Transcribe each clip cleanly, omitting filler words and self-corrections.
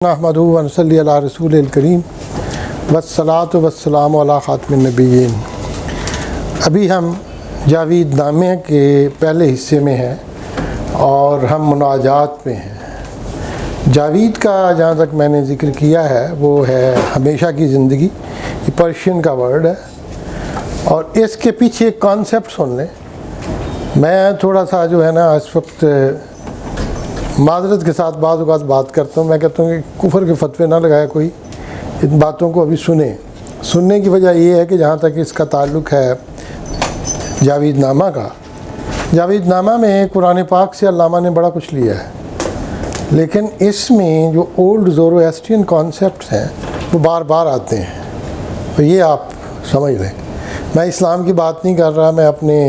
نحمدہ و نصلی علی رسول الکریم والصلاۃ والسلام علی خاتم النبیین۔ ابھی ہم جاوید نامے کے پہلے حصے میں ہیں اور ہم مناجات میں ہیں۔ جاوید کا جہاں تک میں نے ذکر کیا ہے وہ ہے ہمیشہ کی زندگی، یہ پرشین کا ورڈ ہے، اور اس کے پیچھے ایک کانسیپٹ سن لیں۔ میں تھوڑا سا جو ہے نا اس وقت معذرت کے ساتھ بعض اوقات بات کرتا ہوں، میں کہتا ہوں کہ کفر کے فتوے نہ لگائے کوئی، ان باتوں کو ابھی سننے کی وجہ یہ ہے کہ جہاں تک اس کا تعلق ہے جاوید نامہ کا، جاوید نامہ میں قرآن پاک سے علامہ نے بڑا کچھ لیا ہے، لیکن اس میں جو اولڈ زورواسٹرین کانسیپٹس ہیں وہ بار بار آتے ہیں، تو یہ آپ سمجھ لیں۔ میں اسلام کی بات نہیں کر رہا، میں اپنے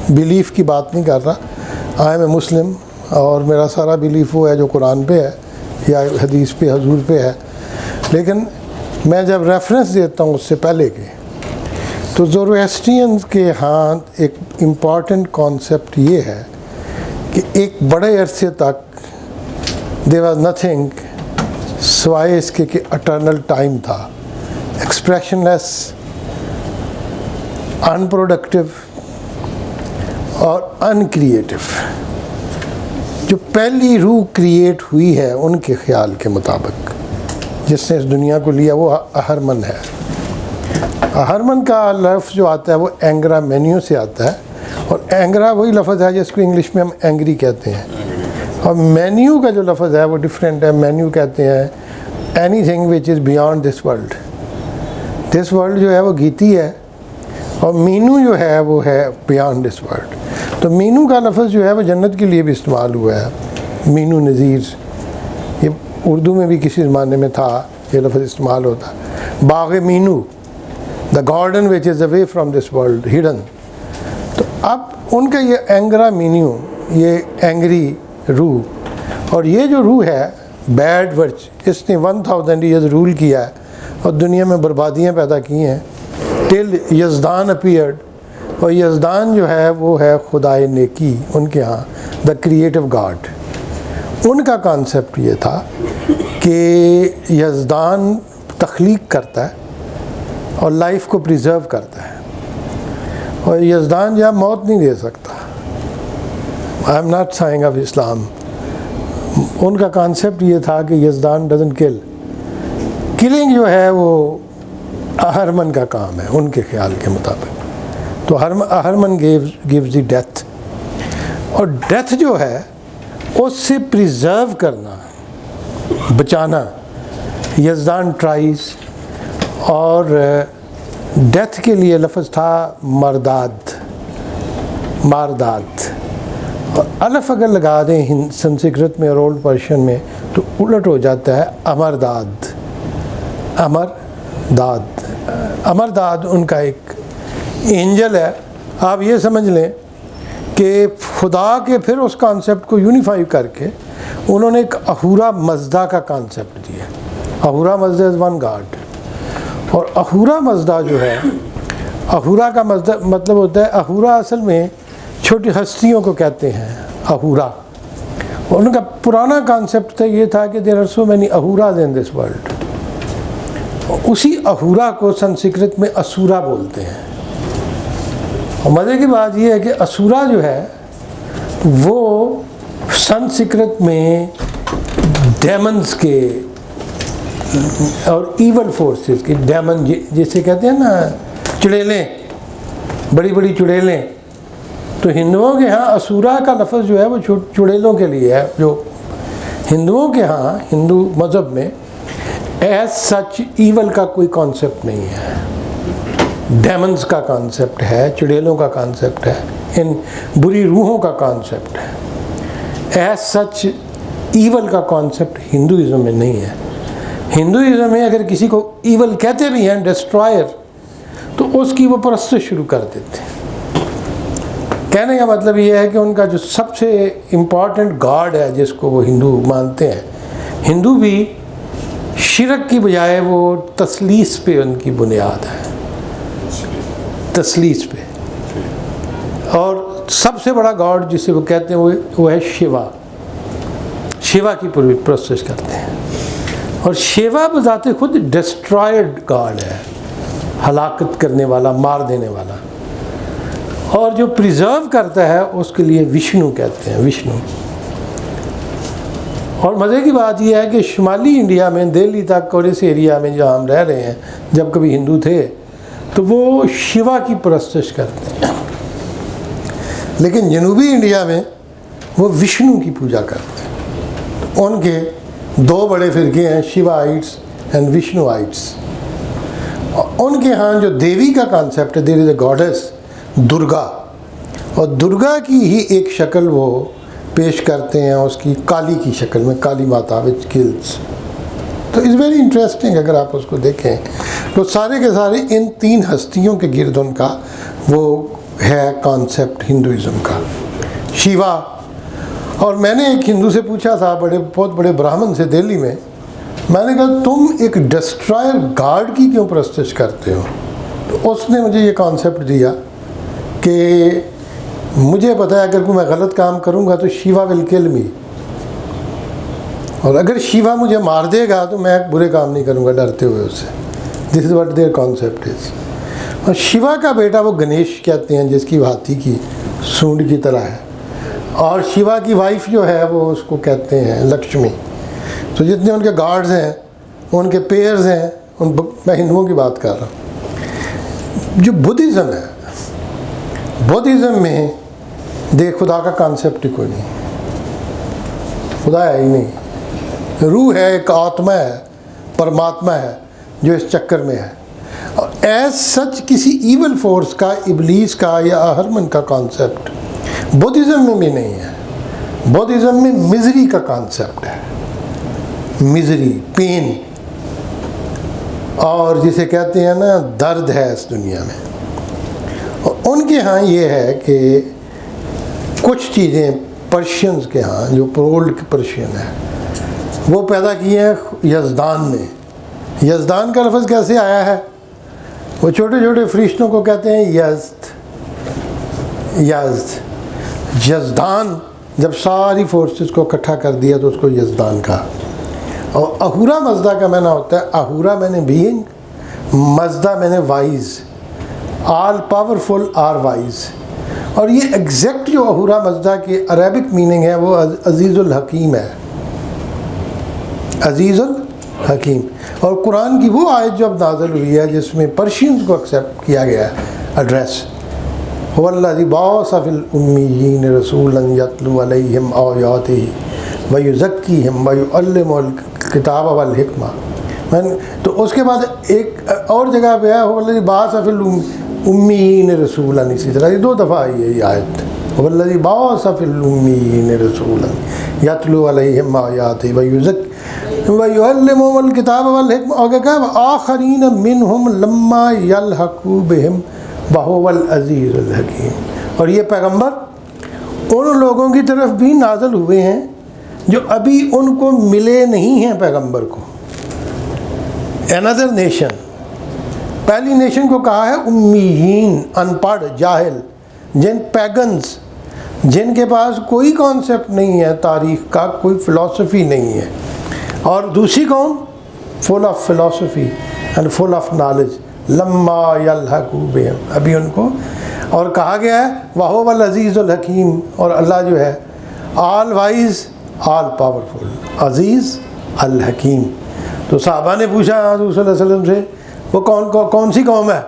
بیلیف کی بات نہیں کر رہا، آئی ایم اے مسلم، اور میرا سارا بیلیف وہ ہے جو قرآن پہ ہے یا حدیث پہ حضور پہ ہے، لیکن میں جب ریفرنس دیتا ہوں اس سے پہلے کے، تو زورواسٹرینز کے ہاں ایک امپورٹنٹ کانسیپٹ یہ ہے کہ ایک بڑے عرصے تک دیر واز نتھنگ سوائے اس کے کہ اٹرنل ٹائم تھا، ایکسپریشن لیس، ان پروڈکٹیو اور ان کریٹیو۔ جو پہلی روح کریٹ ہوئی ہے ان کے خیال کے مطابق جس نے اس دنیا کو لیا وہ اہرمن ہے۔ اہرمن کا لفظ جو آتا ہے وہ اینگرا مینیو سے آتا ہے، اور اینگرا وہی لفظ ہے جس کو انگلش میں ہم اینگری کہتے ہیں، اور مینیو کا جو لفظ ہے وہ ڈفرینٹ ہے۔ مینیو کہتے ہیں any thing which is beyond this world, this world جو ہے وہ گیتی ہے، اور مینو جو ہے وہ ہے بیانڈ دس ورلڈ۔ تو مینو کا لفظ جو ہے وہ جنت کے لیے بھی استعمال ہوا ہے، مینو نذیر، یہ اردو میں بھی کسی زمانے میں تھا، یہ لفظ استعمال ہوتا۔ باغ مینو، the garden which is away from this world hidden. تو اب ان کا یہ اینگرا مینیو، یہ اینگری روح، اور یہ جو روح ہے بیڈ ورچ، اس نے 1000 ایئرز رول کیا ہے اور دنیا میں بربادیاں پیدا کی ہیں، ٹل یزدان اپیئرڈ، اور یزدان جو ہے وہ ہے خدائے نیکی ان کے ہاں، دا کریٹو گاڈ۔ ان کا کانسیپٹ یہ تھا کہ یزدان تخلیق کرتا ہے اور لائف کو پریزرو کرتا ہے، اور یزدان جہاں موت نہیں دے سکتا۔ I'm not saying of Islam. ان کا کانسیپٹ یہ تھا کہ یزدان ڈزنٹ کل، کلنگ جو ہے وہ اہرمن کا کام ہے ان کے خیال کے مطابق۔ تو اہرمن گیوز دی ڈیتھ، اور ڈیتھ جو ہے اس سے پریزرو کرنا، بچانا یزدان ٹرائز، اور ڈیتھ کے لیے لفظ تھا مارداد، اور الف اگر لگا دیں سنسکرت میں اور اولڈ پرشین میں تو الٹ ہو جاتا ہے امرداد۔ امرداد ان کا ایک اینجل ہے۔ آپ یہ سمجھ لیں کہ خدا کے پھر اس کانسیپٹ کو یونیفائی کر کے انہوں نے ایک اہورا مزدا کا کانسیپٹ دیا۔ Ahura Mazda is one God, اور اہورا مزدا جو ہے، اہورا کا مطلب ہوتا ہے، اہورا اصل میں چھوٹی ہستیوں کو کہتے ہیں اہورا۔ ان کا پرانا کانسیپٹ تھا، یہ تھا کہ there are so many ahuras in this world, اسی اہورا کو سنسکرت میں اسورا بولتے ہیں۔ اور مزے کی بات یہ ہے کہ اسورا جو ہے وہ سنسکرت میں ڈیمنز کے اور ایول فورسز کے، ڈیمن جسے کہتے ہیں نا چڑیلیں، بڑی بڑی چڑیلیں، تو ہندوؤں کے ہاں اسورا کا لفظ جو ہے وہ چڑیلوں کے لیے ہے، جو ہندوؤں کے ہاں ہندو مذہب میں ایز سچ ایول کا کوئی کانسیپٹ نہیں ہے، ڈیمنز کا کانسیپٹ ہے، چڑیلوں کا کانسیپٹ ہے، ان بری روحوں کا کانسیپٹ ہے۔ ایز سچ ایول کا کانسیپٹ ہندوازم میں نہیں ہے۔ ہندوازم میں اگر کسی کو ایول کہتے بھی ہیں، ڈسٹرائر، تو اس کی وہ پرستش شروع کر دیتے ہیں۔ کہنے کا مطلب یہ ہے کہ ان کا جو سب سے امپورٹنٹ گاڈ ہے جس کو وہ ہندو مانتے ہیں، ہندو بھی شرک کی بجائے وہ تثلیث پہ ان کی بنیاد ہے، تثلیث پہ، اور سب سے بڑا گاڈ جسے وہ کہتے ہیں وہ ہے شیوا، شیوا کی پرستش کرتے ہیں۔ اور شیوا بذات خود ڈسٹرائڈ گاڈ ہے، ہلاکت کرنے والا، مار دینے والا. اور جو پریزرو کرتا ہے اس کے لیے وشنو کہتے ہیں، وشنو. اور مزے کی بات یہ ہے کہ شمالی انڈیا میں، دہلی تک اور اس ایریا میں جہاں ہم رہ رہے ہیں، جب کبھی ہندو تھے تو وہ شیوا کی پرستش کرتے ہیں، لیکن جنوبی انڈیا میں وہ وشنو کی پوجا کرتے ہیں. ان کے دو بڑے فرقے ہیں، شیوائٹس اینڈ وشنوائٹس. ان کے ہاں جو دیوی کا کانسیپٹ ہے، دیر از اے گاڈس درگا، اور درگا کی ہی ایک شکل وہ پیش کرتے ہیں، اس کی کالی کی شکل میں، کالی ماتا وچ کلز. تو اٹس ویری انٹرسٹنگ. اگر آپ اس کو دیکھیں تو سارے کے سارے ان تین ہستیوں کے گرد ان کا وہ ہے کانسیپٹ ہندوازم کا، شیوا. اور میں نے ایک ہندو سے پوچھا تھا، بہت بڑے برہمن سے دہلی میں، میں نے کہا تم ایک ڈسٹرائر گاڈ کی کیوں پرستش کرتے ہو؟ تو اس نے مجھے یہ کانسیپٹ دیا کہ مجھے پتہ ہے اگر کوئی میں غلط کام کروں گا تو شیوا ول کل می، اور اگر شیوا مجھے مار دے گا تو میں برے کام نہیں کروں گا ڈرتے ہوئے اس سے. This is what their concept is. اور شیوا کا بیٹا وہ گنیش کہتے ہیں، جس کی ہاتھی کی سونڈ کی طرح ہے، اور شیوا کی وائف جو ہے وہ اس کو کہتے ہیں لکشمی. تو جتنے ان کے گاڈز ہیں، ان کے پیئرز ہیں، میں ہندوؤں کی بات کر رہا ہوں. جو بدھزم ہے، بدھزم میں دیکھ خدا کا کانسیپٹ ہی کوئی نہیں، خدا ہے ہی نہیں. روح ہے، ایک آتما ہے، پرماتما ہے جو اس چکر میں ہے. اور ایز سچ کسی ایول فورس کا، ابلیس کا یا اہرمن کا کانسیپٹ بدھزم میں بھی نہیں ہے. بدھزم میں مزری کا کانسیپٹ ہے، مزری، پین، اور جسے کہتے ہیں نا درد ہے اس دنیا میں. اور ان کے ہاں یہ ہے کہ کچھ چیزیں پرشینز کے ہاں، جو اولڈ پرشین ہے، وہ پیدا کیے ہیں یزدان نے. یزدان کا لفظ کیسے آیا ہے؟ وہ چھوٹے چھوٹے فرشتوں کو کہتے ہیں یزد. یزدان جب ساری فورسز کو اکٹھا کر دیا تو اس کو یزدان کہا. اور اہورا مزدا کا معنی ہوتا ہے، اہورا میں نے بینگ، مزدا میں نے wise, all powerful are wise. اور یہ ایگزیکٹ جو اہورا مزدا کی عربک میننگ ہے وہ عزیز الحکیم ہے، عزیز الحکیم. اور قرآن کی وہ آیت جو اب نازل ہوئی ہے جس میں پرشینز کو ایکسیپٹ کیا گیا ہے ایڈریس، هو الذی بعث فی الامیین رسولا یتلو علیہم آیاتہ ویزکیہم ویعلمہم الکتاب والحکمہ. تو اس کے بعد ایک اور جگہ پہ ہے هو الذی بعث فی الامیین رسولا، اسی طرح یہ دو دفعہ آئی ہے یہ آیت. هو الذی بعث فی الامیین رسولا یتلو علیہم آیاتہ ویعلمہم الکتاب والحکمہ. اور کہا وآخرین منہم لما یلحقوا بہم وہو العزیز الحکیم. اور یہ پیغمبر ان لوگوں کی طرف بھی نازل ہوئے ہیں جو ابھی ان کو ملے نہیں ہیں پیغمبر کو. another نیشن، پہلی نیشن کو کہا ہے امیین، ان پڑھ، جاہل، جن پیگنز، جن کے پاس کوئی کانسیپٹ نہیں ہے تاریخ کا، کوئی فلسفی نہیں ہے. اور دوسری قوم فل آف فلسفی اینڈ فل آف نالج، لما یلحقوا بہم، ابھی ان کو. اور کہا گیا ہے وہو العزیز الحکیم، اور اللہ جو ہے آل وائز، آل پاورفل، عزیز الحکیم. تو صحابہ نے پوچھا حضور صلی اللہ علیہ وسلم سے وہ کون سی قوم ہے؟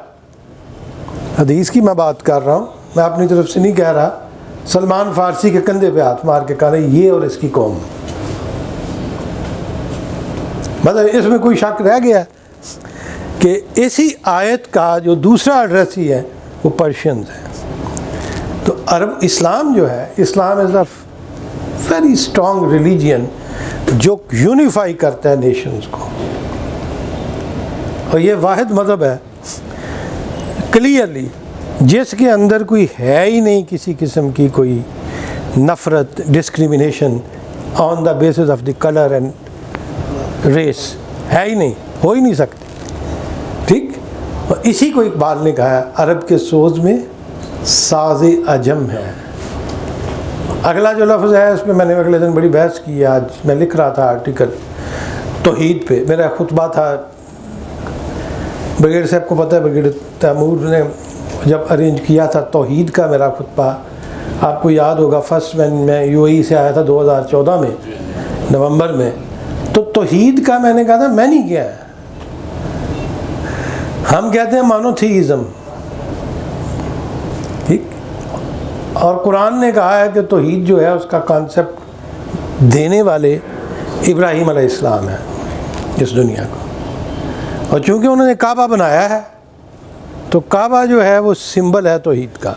حدیث کی میں بات کر رہا ہوں، میں اپنی طرف سے نہیں کہہ رہا. سلمان فارسی کے کندھے پہ ہاتھ مار کے کہا رہے یہ اور اس کی قوم. مطلب اس میں کوئی شک رہ گیا کہ اسی آیت کا جو دوسرا ایڈریس ہی ہے وہ پرشینز ہے. تو عرب اسلام جو ہے، اسلام از اے ویری اسٹرانگ ریلیجین جو یونیفائی کرتا ہے نیشنز کو. اور یہ واحد مذہب ہے کلیئرلی جس کے اندر کوئی ہے ہی نہیں کسی قسم کی کوئی نفرت، discrimination on the basis of the colour and race, ہے ہی نہیں، ہو ہی نہیں سکتی. ٹھیک. اور اسی کو اقبال نے کہا ہے عرب کے سوز میں ساز عجم ہے. اگلا جو لفظ ہے اس پہ میں نے اگلے دن بڑی بحث کی ہے، آج میں لکھ رہا تھا آرٹیکل، توحید پہ میرا خطبہ تھا. بریگیڈ صاحب کو پتہ ہے، بریگیڈ تیمور نے جب ارینج کیا تھا توحید کا میرا خطبہ، آپ کو یاد ہوگا فرسٹ میں یو اے ای سے آیا تھا 2014 میں نومبر میں، تو توحید کا میں نے کہا تھا میں نہیں کیا ہے. ہم کہتے ہیں مانوتھیزم، ٹھیک، اور قرآن نے کہا ہے کہ توحید جو ہے اس کا کانسیپٹ دینے والے ابراہیم علیہ السلام ہیں اس دنیا کو. اور چونکہ انہوں نے کعبہ بنایا ہے تو کعبہ جو ہے وہ سمبل ہے توحید کا.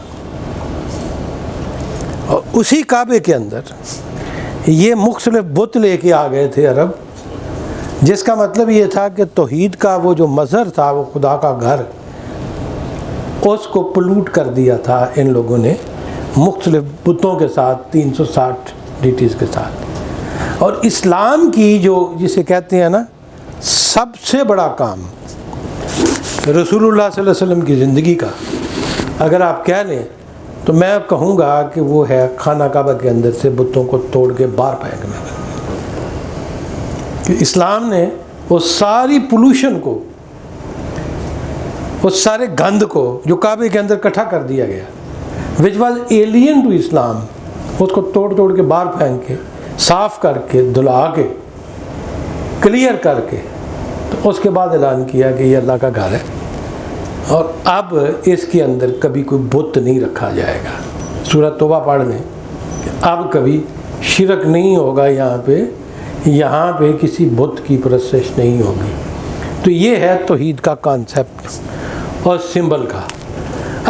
اور اسی کعبے کے اندر یہ مختلف بت لے کے آ گئے تھے عرب، جس کا مطلب یہ تھا کہ توحید کا وہ جو مظہر تھا، وہ خدا کا گھر، اس کو پلوٹ کر دیا تھا ان لوگوں نے مختلف بتوں کے ساتھ، 360 ڈیٹیز کے ساتھ. اور اسلام کی جو جسے کہتے ہیں نا سب سے بڑا کام رسول اللہ صلی اللہ علیہ وسلم کی زندگی کا اگر آپ کہہ لیں تو میں کہوں گا کہ وہ ہے خانہ کعبہ کے اندر سے بتوں کو توڑ کے باہر پھینکنا. کہ اسلام نے وہ ساری پولوشن کو، اس سارے گند کو جو کعبے کے اندر اکٹھا کر دیا گیا، وچ واز ایلین ٹو اسلام، اس کو توڑ کے باہر پھینک کے، صاف کر کے، دھلا کے، کلیئر کر کے، تو اس کے بعد اعلان کیا کہ یہ اللہ کا گھر ہے اور اب اس کے اندر کبھی کوئی بت نہیں رکھا جائے گا. سورۃ توبہ پڑھ لیں کہ اب کبھی شرک نہیں ہوگا، یہاں پہ کسی بت کی پرستش نہیں ہوگی. تو یہ ہے توحید کا کانسیپٹ اور سمبل کا.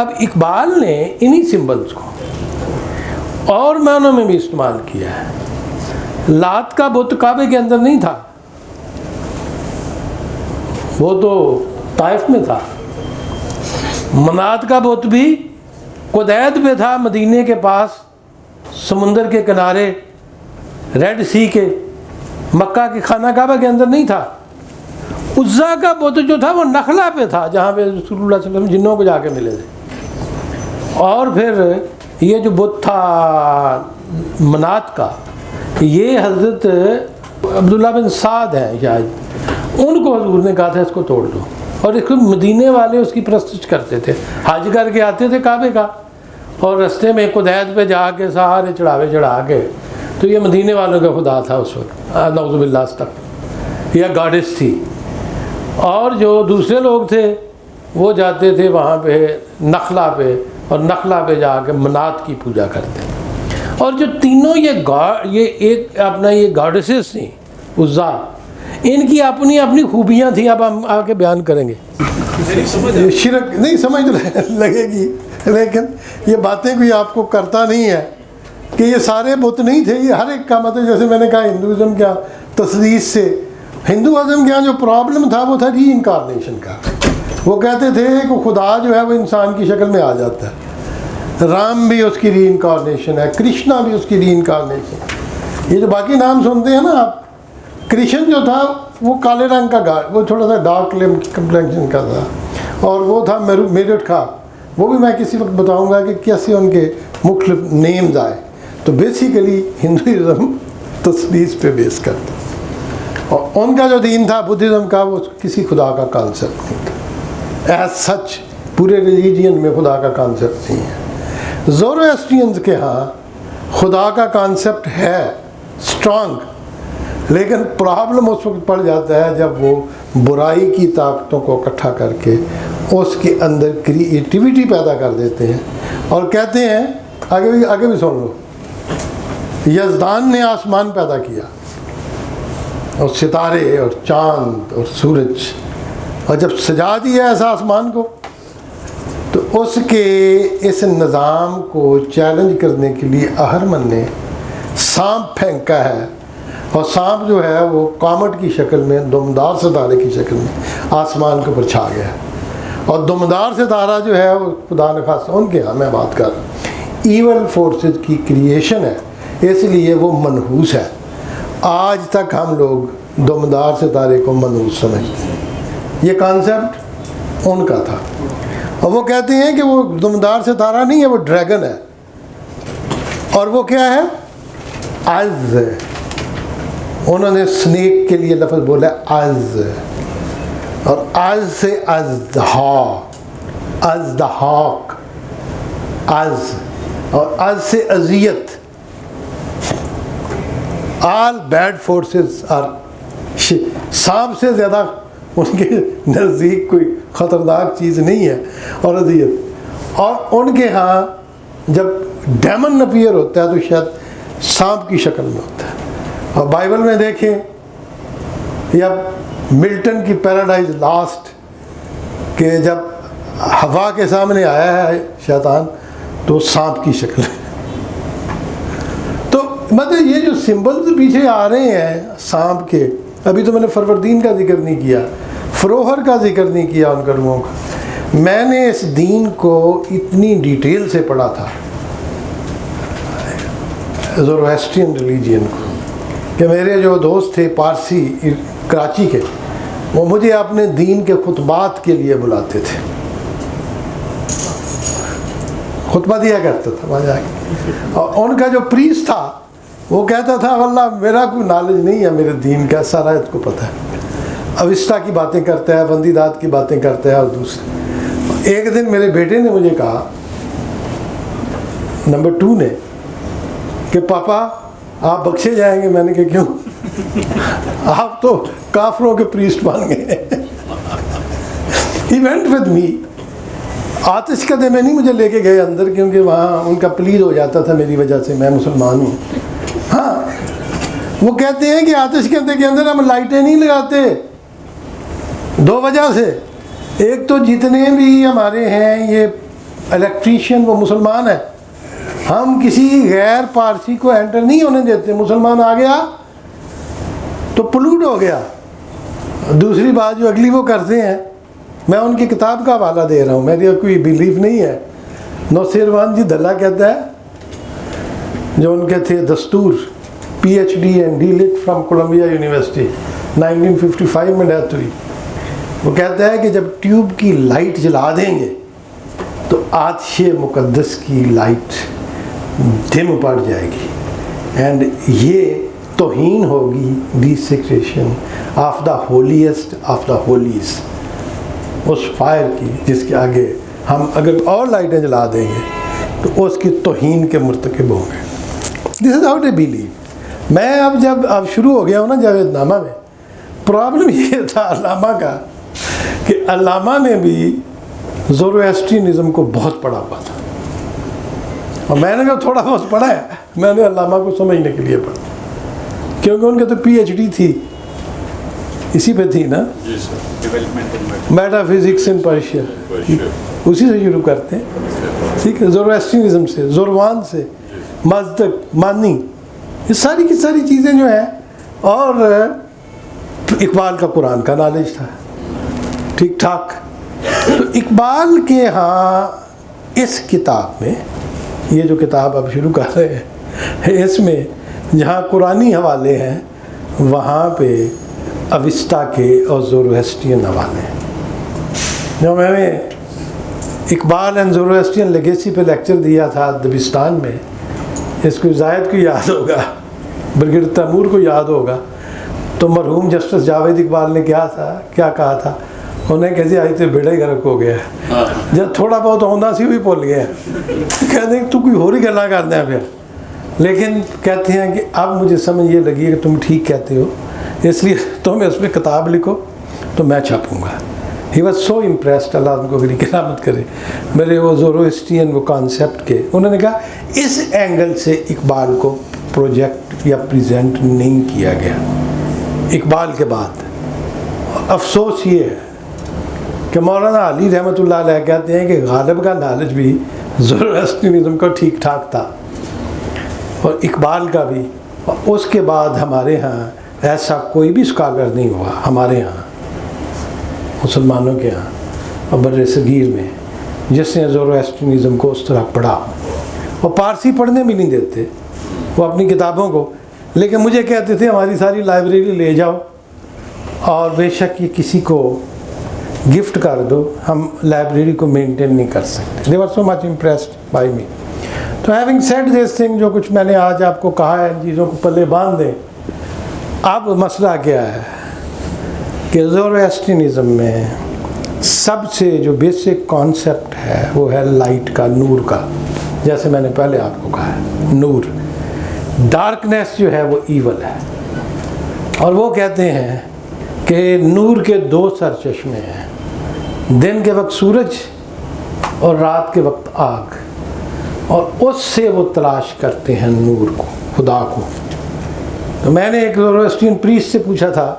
اب اقبال نے انہی سمبلز کو اور معنوں میں بھی استعمال کیا ہے. لات کا بت کعبے کے اندر نہیں تھا، وہ تو طائف میں تھا. منات کا بت بھی قدید پہ تھا، مدینے کے پاس، سمندر کے کنارے، ریڈ سی کے، مکہ کے خانہ کعبہ کے اندر نہیں تھا. عزا کا بت جو تھا وہ نخلا پہ تھا، جہاں پہ رسول اللہ صلی اللہ علیہ وسلم جنوں کو جا کے ملے تھے. اور پھر یہ جو بت تھا منات کا، یہ حضرت عبداللہ بن سعد ہیں شاید، ان کو حضور نے کہا تھا اس کو توڑ دو. اور اس کو مدینے والے اس کی پرستش کرتے تھے، حج کر کے آتے تھے کعبے کا، اور رستے میں قدید پہ جا کے سارے چڑھاوے چڑھا کے، تو یہ مدینے والوں کا خدا تھا اس وقت، نعوذ باللہ تک، یا گاڈس تھی. اور جو دوسرے لوگ تھے وہ جاتے تھے وہاں پہ نخلا پہ، اور نخلا پہ جا کے منات کی پوجا کرتے. اور جو تینوں یہ ایک اپنا یہ گاڈسز تھیں، عزا، ان کی اپنی اپنی خوبیاں تھیں. اب ہم آ کے بیان کریں گے. شرک نہیں سمجھ لگے گی، لیکن یہ باتیں کوئی آپ کو کرتا نہیں ہے کہ یہ سارے بت نہیں تھے. یہ ہر ایک کا مطلب، جیسے میں نے کہا ہندوازم کیا تثلیث سے، ہندوازم کے یہاں جو پرابلم تھا وہ تھا ری انکارنیشن کا. وہ کہتے تھے کہ خدا جو ہے وہ انسان کی شکل میں آ جاتا ہے. رام بھی اس کی ری انکارنیشن ہے، کرشنا بھی اس کی ری انکارنیشن. یہ جو باقی نام سنتے ہیں نا آپ، کرشن جو تھا وہ کالے رنگ کا وہ تھوڑا سا ڈارک کمپلیکشن کا تھا، اور وہ تھا میرٹ کا. وہ بھی میں کسی وقت بتاؤں گا کہ کیسے ان کے مختلف نیمز آئے. تو بیسیکلی ہندوازم تثلیث پہ بیس کرتا، اور ان کا جو دین تھا بدھزم کا، وہ کسی خدا کا کانسیپٹ نہیں تھا. ایز سچ پورے ریلیجین میں خدا کا کانسیپٹ نہیں ہے. زورواسٹرینز کے ہاں خدا کا کانسیپٹ ہے اسٹرانگ، لیکن پرابلم اس وقت پڑ جاتا ہے جب وہ برائی کی طاقتوں کو اکٹھا کر کے اس کے اندر کریٹیویٹی پیدا کر دیتے ہیں. اور کہتے ہیں آگے بھی سن لو، یزدان نے آسمان پیدا کیا اور ستارے اور چاند اور سورج، اور جب سجا دیا ایسا آسمان کو، تو اس کے اس نظام کو چیلنج کرنے کے لیے اہرمن نے سانپ پھینکا ہے. اور سانپ جو ہے وہ کامٹ کی شکل میں، دمدار ستارے کی شکل میں آسمان کے اوپر چھا گیا. اور دمدار ستارہ جو ہے وہ خدا نخواستہ ان کے ہاں میں بات کر رہا ہوں ایول فورسز کی کریشن ہے، اس لیے وہ منحوس ہے. آج تک ہم لوگ دمدار ستارے کو منحوس سمجھتے ہیں. یہ کانسیپٹ ان کا تھا، اور وہ کہتے ہیں کہ وہ دمدار ستارہ نہیں ہے، وہ ڈریگن ہے. اور وہ کیا ہے؟ عز ہے، انہوں نے سنیک کے لیے لفظ بولا از، اور از سے ازدہا، ازدہاک، از، اور از سے اذیت. آل بیڈ فورسز آر، سانپ سے زیادہ ان کے نزدیک کوئی خطرناک چیز نہیں ہے، اور اذیت. اور ان کے ہاں جب ڈیمن اپیئر ہوتا ہے تو شاید سانپ کی شکل میں ہوتا ہے. اور بائبل میں دیکھیں یا ملٹن کی پیراڈائز لاسٹ کہ جب ہوا کے سامنے آیا ہے شیطان تو سانپ کی شکل ہے. تو مطلب یہ جو سمبلز پیچھے آ رہے ہیں سانپ کے، ابھی تو میں نے فروردین کا ذکر نہیں کیا، فروہر کا ذکر نہیں کیا ان کلموں کا. میں نے اس دین کو اتنی ڈیٹیل سے پڑھا تھا، زورواسٹرین ریلیجین کو، کہ میرے جو دوست تھے پارسی کراچی کے، وہ مجھے اپنے دین کے خطبات کے لیے بلاتے تھے، خطبہ دیا کرتا تھا وہاں جا کے. اور ان کا جو پریس تھا وہ کہتا تھا واللہ میرا کوئی نالج نہیں ہے میرے دین کا، سارا اس کو پتہ ہے. اوستا کی باتیں کرتا ہے، بندی داد کی باتیں کرتا ہے. اور دوسرے ایک دن میرے بیٹے نے مجھے کہا، نمبر 2 نے، کہ پاپا آپ بخشے جائیں گے. میں نے کہا کیوں؟ آپ تو کافروں کے پریسٹ بن گئے. He went with me. آتش قدے میں نہیں مجھے لے کے گئے اندر، کیونکہ وہاں ان کا پلید ہو جاتا تھا میری وجہ سے، میں مسلمان ہوں. ہاں وہ کہتے ہیں کہ آتش قدے کے اندر ہم لائٹیں نہیں لگاتے، 2 وجہ سے. ایک تو جتنے بھی ہمارے ہیں یہ الیکٹریشین وہ مسلمان ہیں، ہم کسی غیر پارسی کو انٹر نہیں ہونے دیتے. مسلمان آ گیا تو پلوٹ ہو گیا. دوسری بات جو اگلی وہ کرتے ہیں، میں ان کی کتاب کا حوالہ دے رہا ہوں، میری کوئی بیلیف نہیں ہے. نوسیروان جی دھلا کہتا ہے، جو ان کے تھے دستور، PhD and D.Litt from Columbia University, 1955 میں ڈیتھ ہوئی. وہ کہتا ہے کہ جب ٹیوب کی لائٹ جلا دیں گے تو آتش مقدس کی لائٹ ڈم پڑ جائے گی، اینڈ یہ توہین ہوگی desecration of the holiest of the holies, اس فائر کی جس کے آگے ہم اگر اور لائٹیں جلا دیں گے تو اس کی توہین کے مرتکب ہوں گے. دس از ہاؤ دے بلیو. میں اب شروع ہو گیا ہوں نا جاوید نامہ میں. پرابلم یہ تھا علامہ کا کہ علامہ نے بھی زورواسٹرینزم کو بہت پڑھا ہوا تھا، اور میں نے جو تھوڑا بہت پڑھا ہے میں نے علامہ کو سمجھنے کے لیے پڑھا، کیونکہ ان کے تو PhD تھی اسی پہ تھی نا، میٹا فزکس ان پرشیا، اسی سے شروع کرتے ہیں. ٹھیک ہے، زورواسٹرینزم سے، زوروان سے، مازدک، مانی، یہ ساری کی ساری چیزیں جو ہیں. اور اقبال کا قرآن کا نالج تھا ٹھیک ٹھاک. تو اقبال کے ہاں اس کتاب میں، یہ جو کتاب اب شروع کر رہے ہیں، اس میں جہاں قرآنی حوالے ہیں وہاں پہ اوستا کے اور زورواسٹرین حوالے ہیں. جو میں نے اقبال اینڈ زورواسٹرین لیگیسی پہ لیکچر دیا تھا دبستان میں، اس کو زاہد کو یاد ہوگا، بلکہ تیمور کو یاد ہوگا، تو مرحوم جسٹس جاوید اقبال نے کیا کہا تھا، انہیں کہتے آئی تو بیڑا ہی گرک ہو گیا، جب تھوڑا بہت ہونا سی بھی بھول گیا. کہتے ہیں تو کوئی اور ہی گلا کرتے ہیں پھر. لیکن کہتے ہیں کہ اب مجھے سمجھ یہ لگی کہ تم ٹھیک کہتے ہو، اس لیے تم اس میں کتاب لکھو تو میں چھاپوں گا. ہی واز سو امپریسڈ، اللہ ان کو میری کرامت کرے، میرے وہ زورواسٹرین وہ کانسیپٹ کے. انہوں نے کہا اس اینگل سے اقبال کو پروجیکٹ یا پریزنٹ نہیں کیا گیا. اقبال کے بعد افسوس یہ ہے کہ مولانا علی رحمۃ اللہ علیہ کہتے ہیں کہ غالب کا نالج بھی زورواسٹرینزم کا ٹھیک ٹھاک تھا، اور اقبال کا بھی. اور اس کے بعد ہمارے ہاں ایسا کوئی بھی اسکالر نہیں ہوا ہمارے ہاں مسلمانوں کے ہاں اور بر صغیر میں جس نے زورواسٹرینزم کو اس طرح پڑھا. اور پارسی پڑھنے بھی نہیں دیتے وہ اپنی کتابوں کو، لیکن مجھے کہتے تھے ہماری ساری لائبریری لے جاؤ اور بے شک یہ کسی کو گفٹ کر دو، ہم لائبریری کو مینٹین نہیں کر سکتے. they were so much impressed by me. تو having said this thing، جو کچھ میں نے آج آپ کو کہا ہے ان چیزوں کو پلے باندھ دیں. اب مسئلہ کیا ہے کہ زورواسٹرنزم میں سب سے جو بیسک کانسیپٹ ہے وہ ہے لائٹ کا، نور کا. جیسے میں نے پہلے آپ کو کہا ہے نور، ڈارکنیس جو ہے وہ ایول ہے. اور وہ کہتے ہیں کہ نور کے دو سرچشمے ہیں، دن کے وقت سورج اور رات کے وقت آگ، اور اس سے وہ تلاش کرتے ہیں نور کو، خدا کو. تو میں نے ایک زورواسٹرین پریسٹ سے پوچھا تھا،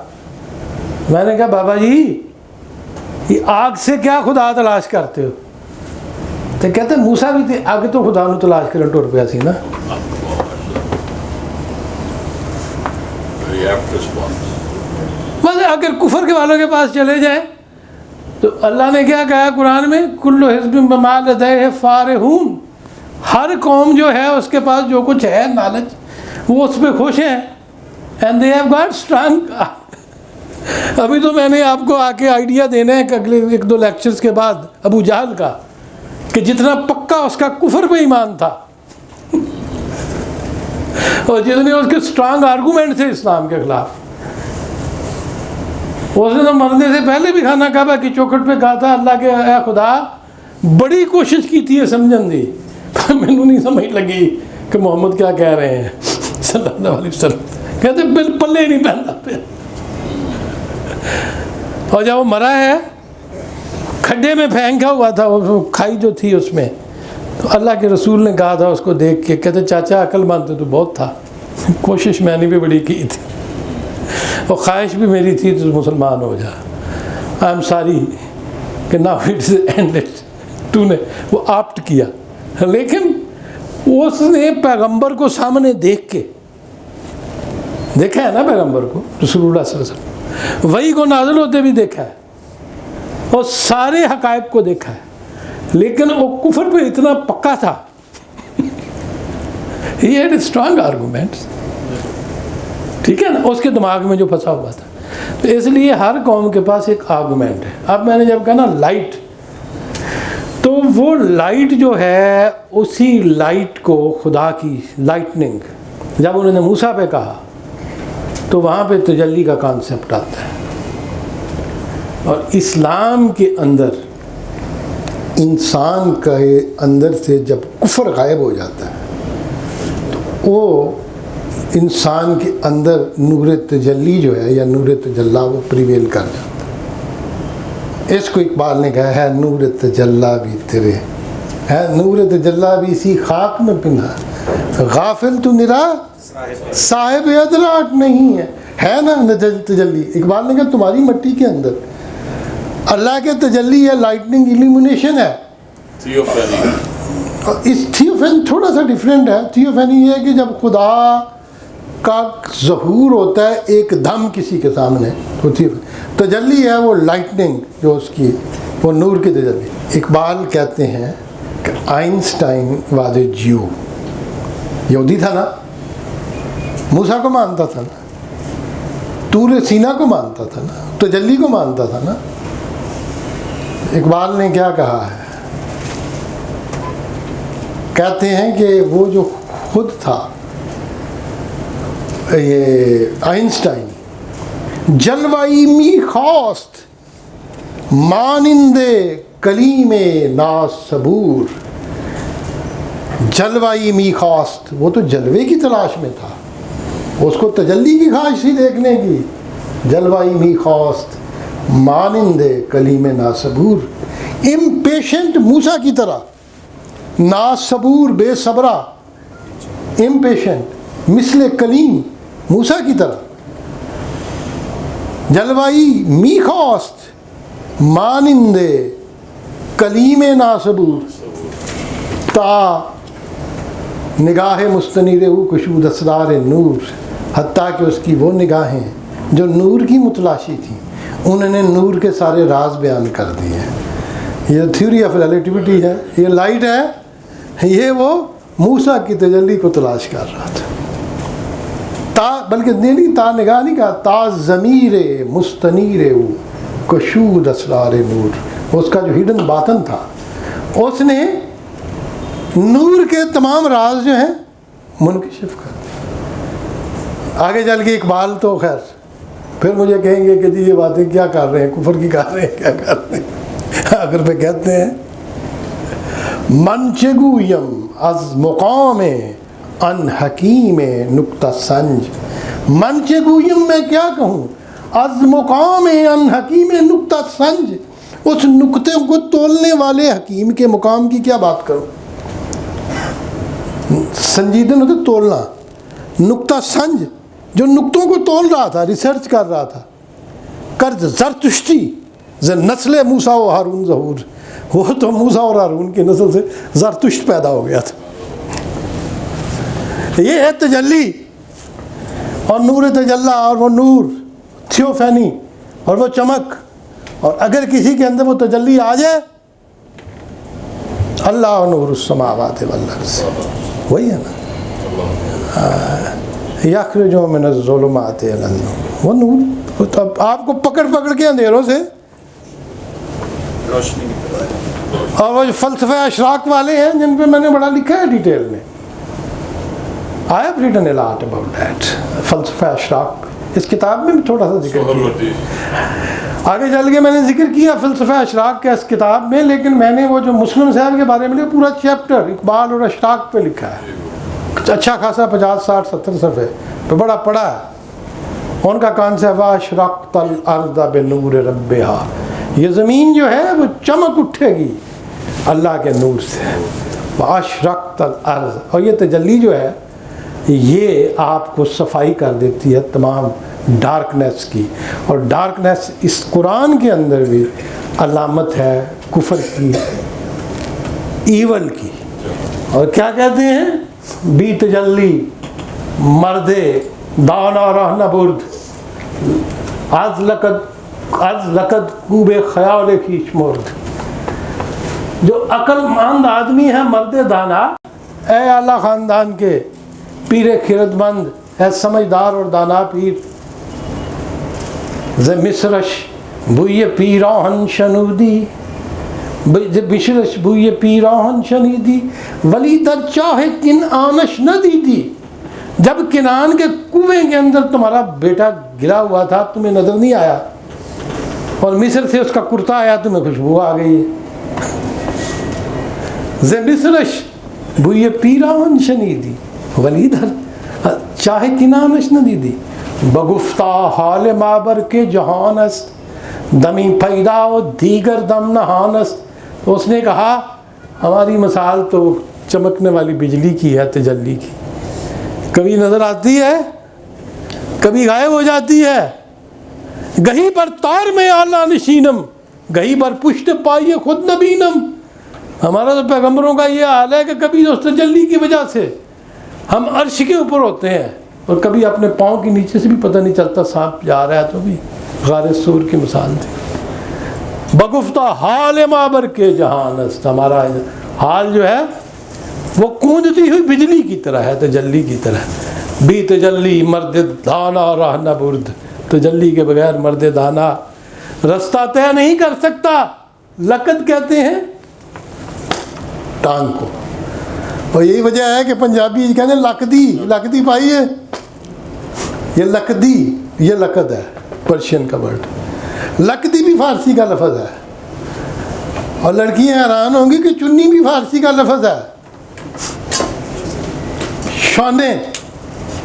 میں نے کہا بابا جی یہ آگ سے کیا خدا تلاش کرتے ہو؟ تو کہتے موسیٰ بھی تھے آگے تو خدا نو تلاش کرن ٹر پیا سی نا. بس اگر کفر کے والوں کے پاس چلے جائیں تو اللہ نے کیا کہا قرآن میں، کل حزب بما لدیہ فارحون، ہر قوم جو ہے اس کے پاس جو کچھ ہے نالج وہ اس پہ خوش ہیں. And they have got strong. ابھی تو میں نے آپ کو آ کے آئیڈیا دینا ہے کہ اگلے 1-2 لیکچرز کے بعد ابو جہل کا، کہ جتنا پکا اس کا کفر پہ ایمان تھا اور جتنے اس کے اسٹرانگ آرگومنٹ تھے اسلام کے خلاف. اس نے تو مرنے سے پہلے بھی خانہ کعبہ کی چوکھٹ پہ کہا تھا اللہ کے اے خدا بڑی کوشش کی تھی یہ سمجھن دی، مینوں نہیں سمجھ لگی کہ محمد کیا کہہ رہے ہیں صلی اللہ علیہ وسلم. کہتے بل پلے نہیں پہنتا پہ. اور جب وہ مرا ہے کھڈے میں پھینکا ہوا تھا، وہ کھائی جو تھی اس میں، تو اللہ کے رسول نے کہا تھا اس کو دیکھ کے، کہتے چاچا عقل مند تو بہت تھا، کوشش میں نے بھی بڑی کی تھی اور خواہش بھی میری تھی تو مسلمان ہو جا. آئی ایم ساری کہ ناؤ اٹ از اینڈڈ. تو نے وہ آپٹ کیا، لیکن اس نے پیغمبر کو سامنے دیکھ کے دیکھا ہے نا، پیغمبر کو رسول اللہ صلی اللہ علیہ وسلم وحی کو نازل ہوتے بھی دیکھا ہے اور سارے حقائق کو دیکھا ہے، لیکن وہ کفر پہ اتنا پکا تھا. He had strong arguments. ٹھیک ہے نا، اس کے دماغ میں جو پھنسا ہوا تھا. تو اس لیے ہر قوم کے پاس ایک آرگومنٹ ہے. اب میں نے جب کہا نا لائٹ، تو وہ لائٹ جو ہے اسی لائٹ کو خدا کی لائٹننگ، جب انہوں نے موسیٰ پہ کہا تو وہاں پہ تجلی کا کانسیپٹ آتا ہے. اور اسلام کے اندر انسان کے اندر سے جب کفر غائب ہو جاتا ہے تو وہ انسان کے اندر نور تجلی جو ہے یا نور تجلی وہ پریویل کر جاتا ہے. اس کو اقبال نے کہا ہے نور تجلی بھی تیرے ہے، نور تجلی بھی اسی خاک میں پنہا، غافل تو نرا صاحب ادراک نہیں ہے نا تجلی. اقبال نے کہا تمہاری مٹی کے اندر اللہ کے تجلی ہے، لائٹننگ ایلیمینیشن ہے. اس تھیوفین تھوڑا سا ڈیفرنٹ ہے. تھیوفینی یہ ہے کہ جب خدا کا ظہور ہوتا ہے ایک دم کسی کے سامنے، تو تجلی ہے وہ لائٹننگ جو اس کی وہ نور کی تجلی. اقبال کہتے ہیں کہ آئنسٹائن واز اے جیو، یہودی تھا نا، موسیٰ کو مانتا تھا نا، طور سینا کو مانتا تھا نا، تجلی کو مانتا تھا نا. اقبال نے کیا کہا ہے، کہتے ہیں کہ وہ جو خود تھا یہ آئنسٹائن، جلوائی می خواست مانند کلیم ناصبور. جلوائی می خواست، وہ تو جلوے کی تلاش میں تھا، اس کو تجلی کی خواہش تھی دیکھنے کی. جلوائی می خواست مانند کلیم ناصبور، امپیشنٹ موسیٰ کی طرح، ناصبور بے صبرہ، امپیشنٹ مثل کلیم موسیٰ کی طرح. جلوائی می خواست مانند کلیم ناصبور، تا نگاہ مستنیر ہو کشود اسرار نور، حتیٰ کہ اس کی وہ نگاہیں جو نور کی متلاشی تھیں انہوں نے نور کے سارے راز بیان کر دیے. یہ تھیوری آف ریلیٹیوٹی ہے، یہ لائٹ ہے، یہ وہ موسیٰ کی تجلی کو تلاش کر رہا تھا. تا بلکہ نہیں تا نگاہ نہیں کہا، تا ضمیر مستنیر ہو کشود اسرار نور، اس کا جو ہڈن باطن تھا اس نے نور کے تمام راز جو ہیں منکشف کر دیا. آگے چل کے اقبال تو خیر پھر مجھے کہیں گے کہ جی یہ باتیں کیا کر رہے ہیں، کفر کی کر رہے ہیں، کیا کر رہے ہیں. آخر پہ کہتے ہیں من چه گویم از مقام ان حکیم نکتہ سنج. من چه گویم میں کیا کہوں از مقام ان حکیم نکتہ سنج، اس نکتے کو تولنے والے حکیم کے مقام کی کیا بات کروں. سنجیدن ہوتا تولنا، نکتہ سنج جو نکتوں کو تول رہا تھا، ریسرچ کر رہا تھا. کرد زرتشتی نسل موسیٰ و ہارون ظہور، وہ تو موسیٰ اور ہارون کی نسل سے زرتشت پیدا ہو گیا تھا. یہ ہے تجلی اور نور تجلی، اور وہ نور تھیوفینی اور وہ چمک. اور اگر کسی کے اندر وہ تجلی آ جائے، اللہ نور السماوات والارض، وہی ہے نا، یخرج من الظلمات الی النور. وہ نور اب آپ کو پکڑ پکڑ کے اندھیروں سے، اور وہ جو فلسفہ اشراق والے ہیں جن پہ میں نے بڑا لکھا ہے ڈیٹیل میں. I have written a lot about that. فلسفہ اشراق اس کتاب میں بھی تھوڑا سا ذکر کیا، آگے چل کے میں نے ذکر کیا فلسفہ اشراق کا اس کتاب میں. لیکن میں نے وہ جو مسلم صاحب کے بارے میں پورا چیپٹر اقبال اور اشراق پہ لکھا ہے، اچھا خاصا 50 60 70 صفحے پہ بڑا پڑھا ہے. ان کا کانسیپٹ واشرقت الارض بنور ربہا، یہ زمین جو ہے وہ چمک اٹھے گی اللہ کے نور سے. واشرقت الارض، اور یہ تجلی جو ہے یہ آپ کو صفائی کر دیتی ہے تمام ڈارکنیس کی. اور ڈارکنیس اس قرآن کے اندر بھی علامت ہے کفر کی، ایول کی. اور کیا کہتے ہیں، بی تجلی مرد دانا رہنا برد، از لقد کوب خیال خیش مرد. جو عقل مند آدمی ہے مرد دانا، اے اعلیٰ خاندان کے پیر خرد مند، اے سمجھدار اور دانا پیر. ز مصرش بوئے پیراہن شنودی، مصرش بوئے پیراہن شنیدی، ولی در چاہے کن آنش نہ دیدی. جب کنان کے کنویں کے اندر تمہارا بیٹا گرا ہوا تھا تمہیں نظر نہیں آیا، اور مصر سے اس کا کرتا آیا تمہیں خوشبو آ گئی. ز مصرش بوئے پیراہن شنیدی ولی در چاہے کنانش نہ دیدی. بگفتہ حال مابر کے جہان است، دمی پیدا و دیگر دم نہان است. تو اس نے کہا ہماری مثال تو چمکنے والی بجلی کی ہے، تجلی کی. کبھی نظر آتی ہے، کبھی غائب ہو جاتی ہے. گہی پر تار میں آلہ نشینم، گہی پر پشت پائیے خود نبینم. ہمارا تو پیغمبروں کا یہ حال ہے کہ کبھی اس تجلی کی وجہ سے ہم عرش کے اوپر ہوتے ہیں، اور کبھی اپنے پاؤں کے نیچے سے بھی پتہ نہیں چلتا سانپ جا رہا ہے تو بھی غار سور کی مثال تھی. بگفتہ حال مابر کے جہان است، ہمارا حال جو ہے وہ کونجتی ہوئی بجلی کی طرح ہے، تجلی کی طرح. بی تجلی مرد دانا راہ نہ برد، تجلی کے بغیر مرد دانا رستہ طے نہیں کر سکتا. لقد کہتے ہیں ٹانگ کو. اور یہی وجہ ہے کہ پنجابی کہتے ہیں لکدی، لکدی پائی ہے، یہ لکدی، یہ لقد ہے پرشین کا ورڈ. لکدی بھی فارسی کا لفظ ہے، اور لڑکیاں حیران ہوں گی کہ چنی بھی فارسی کا لفظ ہے. شانے،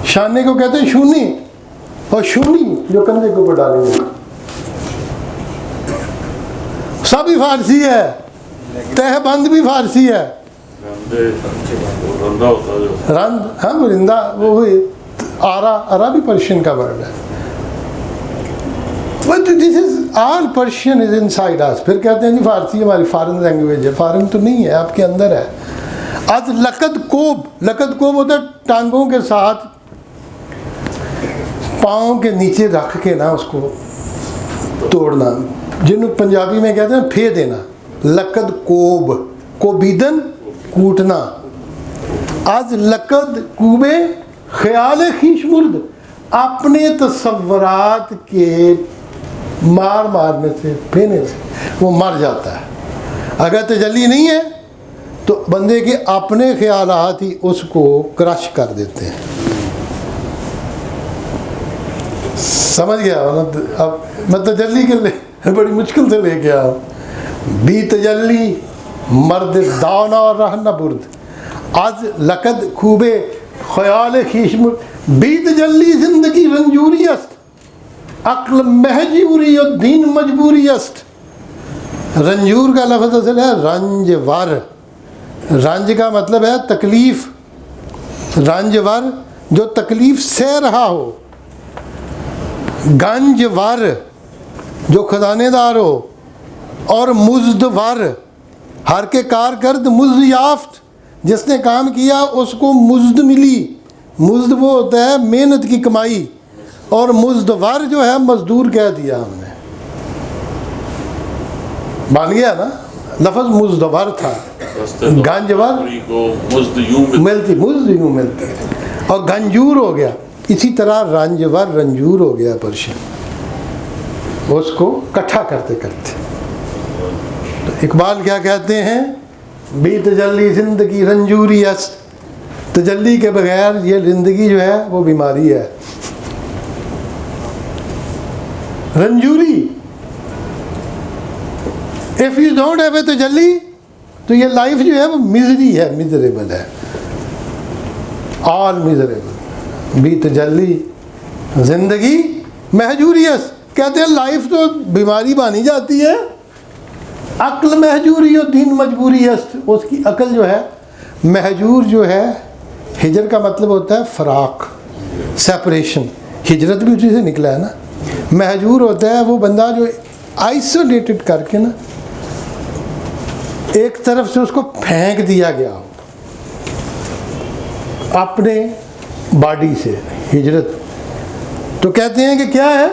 شانے کو کہتے ہیں شونی، اور شونی جو کندھے کے اوپر ڈالیں گے سب بھی فارسی ہے. تہ بند بھی فارسی ہے، رند، ہاں وہ رندہ، وہ آرا، آرا بھی پرشین کا ورڈ ہے. دس از آل پرشین از ان سائڈ اس. پھر کہتے ہیں جی فارسی ہماری فارن لینگویج ہے. فارن تو نہیں ہے، آپ کے اندر ہے. از لقد کوب، لقد کوب ہوتا ہے ٹانگوں کے ساتھ پاؤں کے نیچے رکھ کے نا اس کو توڑنا، جن پنجابی میں کہتے ہیں پھے دینا. لقد کوب، کوبیدن کوٹنا. از لقد کوبے خیال خیش مرد، اپنے تصورات کے مار مارنے سے، پھینے سے وہ مر جاتا ہے. اگر تجلی نہیں ہے تو بندے کے اپنے خیالات ہی اس کو کرش کر دیتے ہیں. سمجھ گیا اب میں تجلی کے لے بڑی مشکل سے لے گیا. بی تجلی مرد دانا اور رہنا برد از لقد خوبے خیال خیش بی تجلی زندگی رنجوری است عقل مہجوری اور دین مجبوری است. رنجور کا لفظ اصل ہے رنج ور. رنج کا مطلب ہے تکلیف. رنج ور جو تکلیف سہ رہا ہو. گنج ور جو خزانے دار ہو. اور مزد ور ہر کے کارکرد مزد یافت جس نے کام کیا اس کو مزد ملی. مزد وہ ہوتا ہے محنت کی کمائی, اور مزد ور جو ہے مزدور کہہ دیا ہم نے. بن گیا نا لفظ مزد ور تھا. گنج ور ملتی مزد یوں ملتی اور گنجور ہو گیا. اسی طرح رنج ور رنجور ہو گیا پرشین, اس کو کٹھا کرتے کرتے. تو اقبال کیا کہتے ہیں؟ بی تجلی زندگی رنجوری است. تجلی کے بغیر یہ زندگی جو ہے وہ بیماری ہے, رنجوری. If you don't have a تجلی تو یہ لائف جو ہے وہ مزری ہے, مزریبل ہے, آل مزریبل. بی تجلی زندگی مہجوری است. کہتے ہیں لائف تو بیماری بانی جاتی ہے. عقل مہجوری اور دین مجبوری است. اس کی عقل جو ہے مہجور جو ہے, ہجر کا مطلب ہوتا ہے فراق, سیپریشن. ہجرت بھی اسی سے نکلا ہے نا. مہجور ہوتا ہے وہ بندہ جو آئسولیٹڈ کر کے نا ایک طرف سے اس کو پھینک دیا گیا ہو اپنے باڈی سے. ہجرت تو کہتے ہیں کہ کیا ہے؟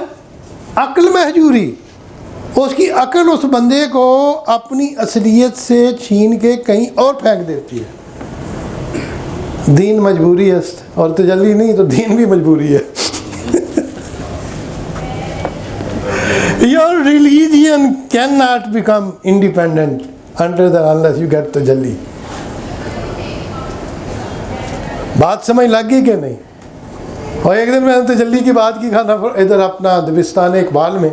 عقل مہجوری. اس کی عقل اس بندے کو اپنی اصلیت سے چھین کے کہیں اور پھینک دیتی ہے. دین مجبوری است. اور تجلی نہیں تو دین بھی مجبوری ہے. Your religion cannot become independent unless you get تجلی. بات سمجھ لگ گئی کہ نہیں؟ اور ایک دن میں نے تجلی کی بات کی کھانا ادھر اپنا دبستان اقبال میں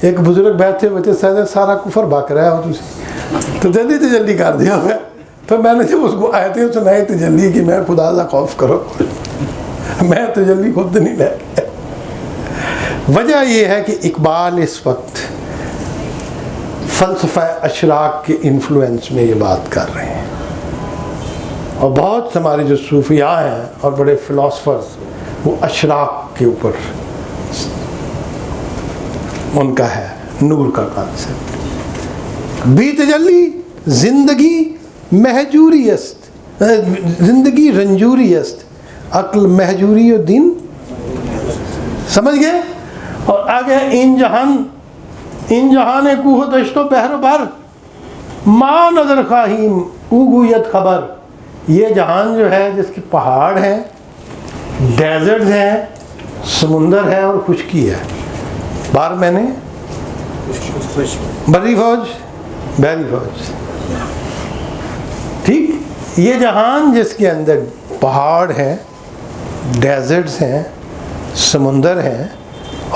ایک بزرگ بیٹھے ہوئے تھے, سارا کفر بک رہا ہو تو جلدی تجلی کر دیا. پھر میں نے جب اس کو آیتیں سنائی تجلی کی, میں خدا کا خوف کرو, میں تجلی خود نہیں لے. وجہ یہ ہے کہ اقبال اس وقت فلسفہ اشراق کے انفلوئنس میں یہ بات کر رہے ہیں. اور بہت ہمارے جو صوفیاء ہیں اور بڑے فلاسفرز وہ اشراق کے اوپر ان کا ہے نور کا کانسیپٹ. بی تجلی زندگی مہجوری است, زندگی رنجوری است, عقل مہجوری و دین. سمجھ گئے؟ اور آگے ان جہان کوہ دشت و پہر و بر ما نظر خواہیم او گویت خبر. یہ جہان جو ہے جس کے پہاڑ ہیں, ڈیزرٹس ہیں, سمندر ہے اور خشکی ہے. بار میں نے بری فوج بحری فوج, ٹھیک. یہ جہان جس کے اندر پہاڑ ہیں, ڈیزرٹس ہیں, سمندر ہیں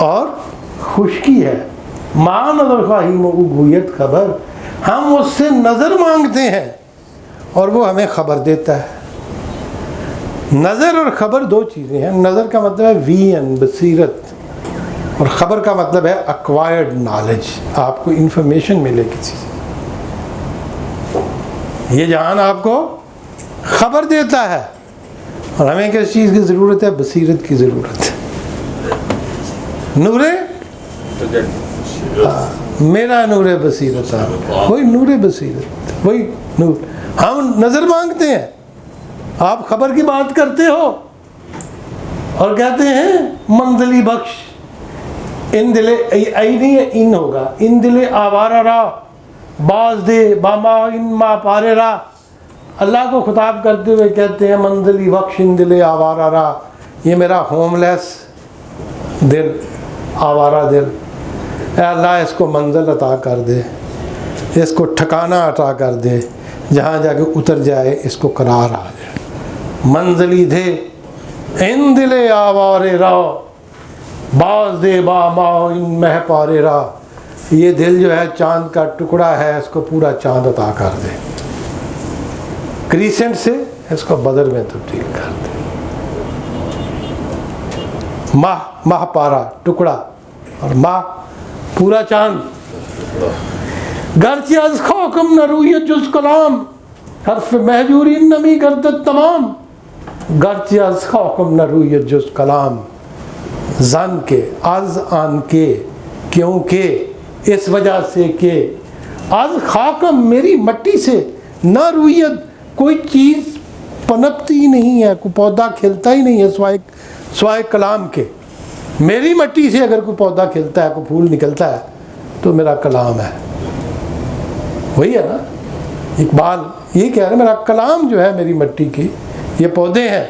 اور خشکی ہے. ماں نظر خواہیم و گویت خبر. ہم اس سے نظر مانگتے ہیں اور وہ ہمیں خبر دیتا ہے. نظر اور خبر دو چیزیں ہیں. نظر کا مطلب ہے ویژن, بصیرت, اور خبر کا مطلب ہے ایکوائرڈ نالج, آپ کو انفارمیشن ملے کسی سے. یہ جہان آپ کو خبر دیتا ہے, اور ہمیں کس چیز کی ضرورت ہے؟ بصیرت کی ضرورت ہے. نور میرا نور بصیرت, وہی نور بصیرت, وہی نور. ہم نظر مانگتے ہیں, آپ خبر کی بات کرتے ہو اور کہتے ہیں منزلی بخش ان دل نہیں ہے, ان ہوگا ان دل آوارہ را باز دے باما ان ما پارے را. اللہ کو خطاب کرتے ہوئے کہتے ہیں منزلی بخش ان دل آوارہ را. یہ میرا ہوم لیس دل, آوارہ دل, اے اللہ اس کو منزل عطا کر دے, اس کو ٹھکانہ عطا کر دے, جہاں جا کے اتر جائے اس کو قرار آ جائے. منزلی دے ان دل آوارے راؤ, باز دے با ماؤ ان مہ پارے را، یہ دل جو ہے چاند کا ٹکڑا ہے، اس کو پورا چاند عطا کر دے، کریسنٹ سے اس کو بدر میں تبدیل کر دے۔ ماہ پارا ٹکڑا اور ماہ پورا چاند، گرچہ از خاکم نہ رویت جز کلام، حرف مہجوری نمی گردد تمام، گرچہ از خاکم نہ رویت جز کلام، زن کے از آن کے کیونکہ اس وجہ سے کہ از خاکم میری مٹی سے نہ رویت کوئی چیز پنپتی ہی نہیں ہے، کوئی پودا کھلتا ہی نہیں ہے سوائے کلام کے۔ میری مٹی سے اگر کوئی پودا کھلتا ہے، کوئی پھول نکلتا ہے تو میرا کلام ہے۔ وہی ہے نا اقبال یہ کہہ رہے ہیں، میرا کلام جو ہے میری مٹی کی یہ پودے ہیں۔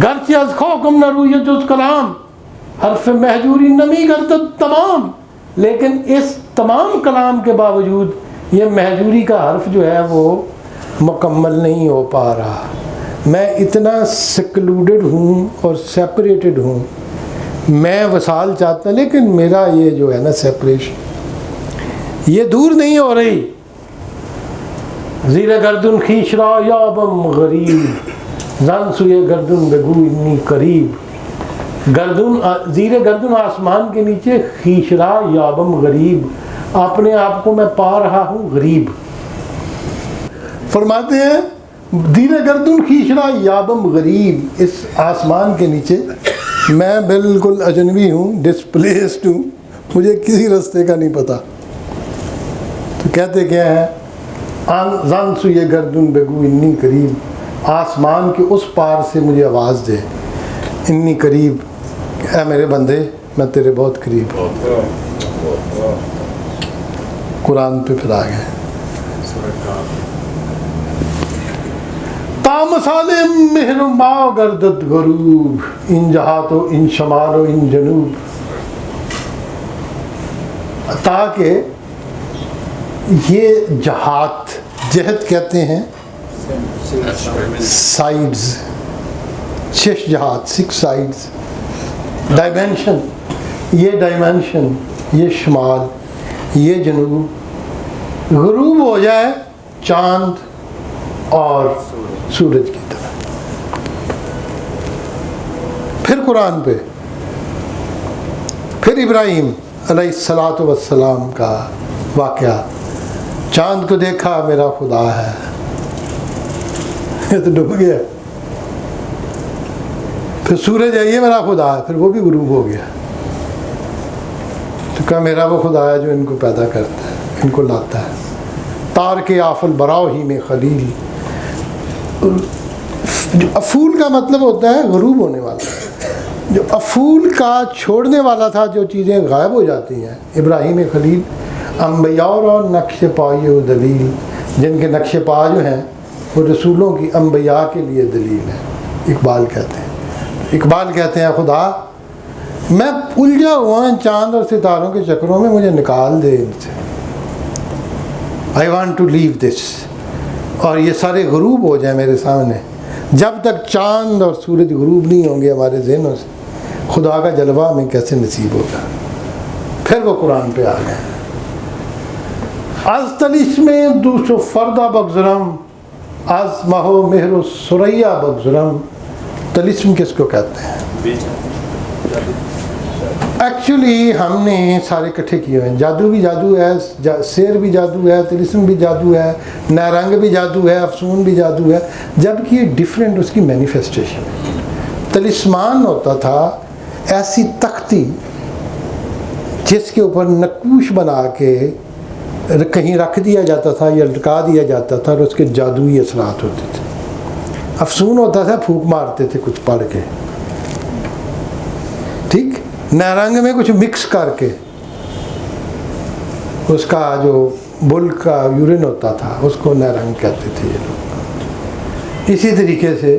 گرچہ از خاکم نہ رویت جز کلام، حرف مہجوری نمی گردد تمام، لیکن اس تمام کلام کے باوجود یہ مہجوری کا حرف جو ہے وہ مکمل نہیں ہو پا رہا۔ میں اتنا سیکلوڈڈ ہوں اور سیپریٹڈ ہوں، میں وصال چاہتا لیکن میرا یہ جو ہے نا سیپریشن یہ دور نہیں ہو رہی۔ زیر گردن خیش را یابم غریب، زن سوئے گردن بگو انی قریب، گردن زیر گردن آسمان کے نیچے، خیش را یابم غریب، اپنے آپ کو میں پا رہا ہوں غریب۔ فرماتے ہیں زیر گردن خیش را یابم غریب، اس آسمان کے نیچے میں بالکل اجنبی ہوں، ڈسپلیسڈ ہوں، مجھے کسی راستے کا نہیں پتہ۔ تو کہتے کیا ہے، زن سوئے گردن بگو انی قریب، آسمان کے اس پار سے مجھے آواز دے، انی قریب، اے میرے بندے میں تیرے بہت قریب ہوں۔ قرآن پہ پھر آ گئے، تا مثال مہر و ما گردد غروب، ان جہات و ان شمال و ان جنوب، تاکہ یہ جہات، جہت کہتے ہیں سائیڈز، 6 جہات، 6 سائیڈز، ڈائمینشن، یہ ڈائمینشن، یہ شمال، یہ جنوب، غروب ہو جائے چاند اور سورج کی طرح۔ پھر قرآن پہ، پھر ابراہیم علیہ الصلاۃ والسلام کا واقعہ، چاند کو دیکھا میرا خدا ہے، یہ تو ڈوب گیا۔ پھر سورج ہے، یہ میرا خدا ہے، پھر وہ بھی غروب ہو گیا۔ تو کہا میرا وہ خدا ہے جو ان کو پیدا کرتا ہے، ان کو لاتا ہے۔ تار کے آفل براؤ ہی میں خلیل، جو افول کا مطلب ہوتا ہے غروب ہونے والا، جو افول کا چھوڑنے والا تھا، جو چیزیں غائب ہو جاتی ہیں۔ ابراہیم خلیل انبیاء اور نقش پائی و دلیل، جن کے نقش پا جو ہیں وہ رسولوں کی، انبیاء کے لیے دلیل ہے، اقبال کہتے ہیں۔ اقبال کہتے ہیں خدا میں الجھا ہوا ہوں چاند اور ستاروں کے چکروں میں، مجھے نکال دے ان سے، آئی وانٹ ٹو لیو دس، اور یہ سارے غروب ہو جائیں میرے سامنے۔ جب تک چاند اور سورج غروب نہیں ہوں گے ہمارے ذہنوں سے، خدا کا جلوہ ہمیں کیسے نصیب ہوگا۔ پھر وہ قرآن پہ آ گئے، از طلسم دوش و فردہ بگذرم، از ماہ و مہر و ثریا بگذرم۔ طلسم کس کو کہتے ہیں؟ ایکچولی ہم نے سارے اکٹھے کیے ہوئے ہیں۔ جادو بھی جادو ہے، سیر بھی جادو ہے، طلسم بھی جادو ہے، نیرنگ بھی جادو ہے، افسون بھی جادو ہے، جبکہ یہ ڈیفرنٹ اس کی مینیفیسٹیشن ہے۔ طلسمان ہوتا تھا ایسی تختی جس کے اوپر نقوش بنا کے کہیں رکھ دیا جاتا تھا یا لٹکا دیا جاتا تھا، اور اس کے جادوئی اثرات ہوتے تھے۔ افسون ہوتا تھا پھونک مارتے تھے کچھ پڑھ کے، ٹھیک، نیرنگ میں کچھ مکس کر کے، اس کا جو بل کا یورین ہوتا تھا اس کو نیرنگ کہتے تھے یہ لوگ۔ اسی طریقے سے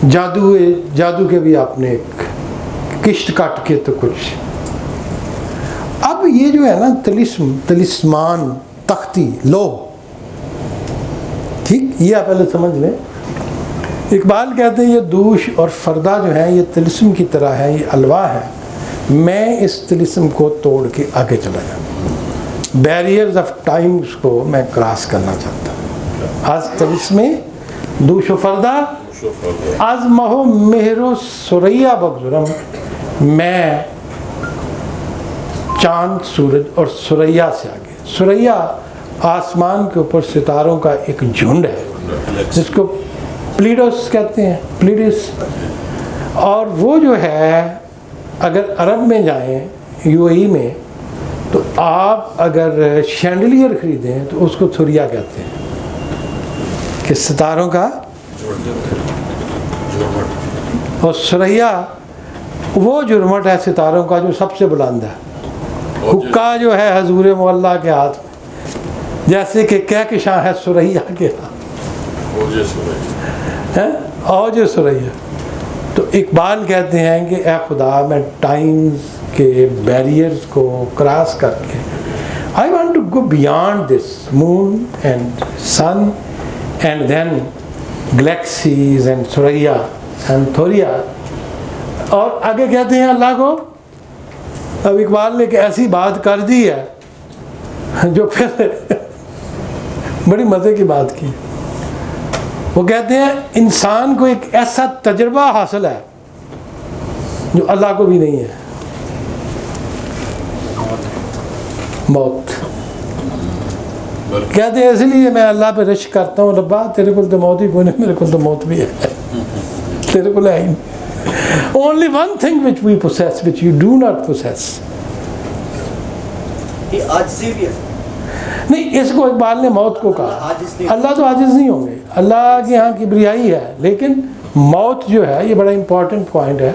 جادو کے بھی آپ نے کشت کاٹ کے تو کچھ۔ اب یہ جو ہے نا طلسمان، تختی، لوح، ٹھیک، یہ آپ پہلے سمجھ لیں۔ اقبال کہتے ہیں یہ دوش اور فردہ جو ہیں یہ طلسم کی طرح ہے، یہ الواح ہے۔ میں اس طلسم کو توڑ کے آگے چلا جاؤں، بیریئرز آف ٹائمز کو میں کراس کرنا چاہتا ہوں۔ از طلسم دوش و فردہ از مہ و مہر و ثریا بگذرم، میں چاند سورج اور ثریا سے آگے۔ ثریا آسمان کے اوپر ستاروں کا ایک جھنڈ ہے جس کو پلیڈوس کہتے ہیں، پلیڈس، اور وہ جو ہے اگر عرب میں جائیں یو اے ای میں تو آپ اگر شینڈلیئر خریدیں تو اس کو ثریا کہتے ہیں کہ ستاروں کا، اور ثریا وہ جرمٹ ہے ستاروں کا جو سب سے بلند ہے۔ حکا جو ہے حضور مولا کے ہاتھ میں، جیسے کہ کہکشاں ہے ثریا کے ہاتھ، اوج ثریا۔ تو اقبال کہتے ہیں کہ اے خدا، میں ٹائمز کے بیریئرز کو کراس کر کے I want to go beyond this moon and sun and then galaxies and Suraiya and تھوریا۔ اور آگے کہتے ہیں اللہ کو، اب اقبال نے ایک ایسی بات کر دی ہے جو پھر بڑی مزے کی بات کی۔ وہ کہتے ہیں انسان کو ایک ایسا تجربہ حاصل ہے جو اللہ کو بھی نہیں ہے، موت۔ کہتے ہیں اس لیے میں اللہ پہ رشک کرتا ہوں، ربا تیرے کو تو موت ہی کوئی نہیں، میرے کو تو موت بھی ہے، تیرے کو ہے ہی نہیں۔ Only one thing which we possess, which you do not possess۔ یہ عاجزی بھی ہے نہیں، اس کو اقبال نے موت کو کہا۔ اللہ تو عاجز نہیں ہوں گے، اللہ کے ہاں کبریائی ہے، لیکن موت جو ہے یہ بڑا امپورٹنٹ پوائنٹ ہے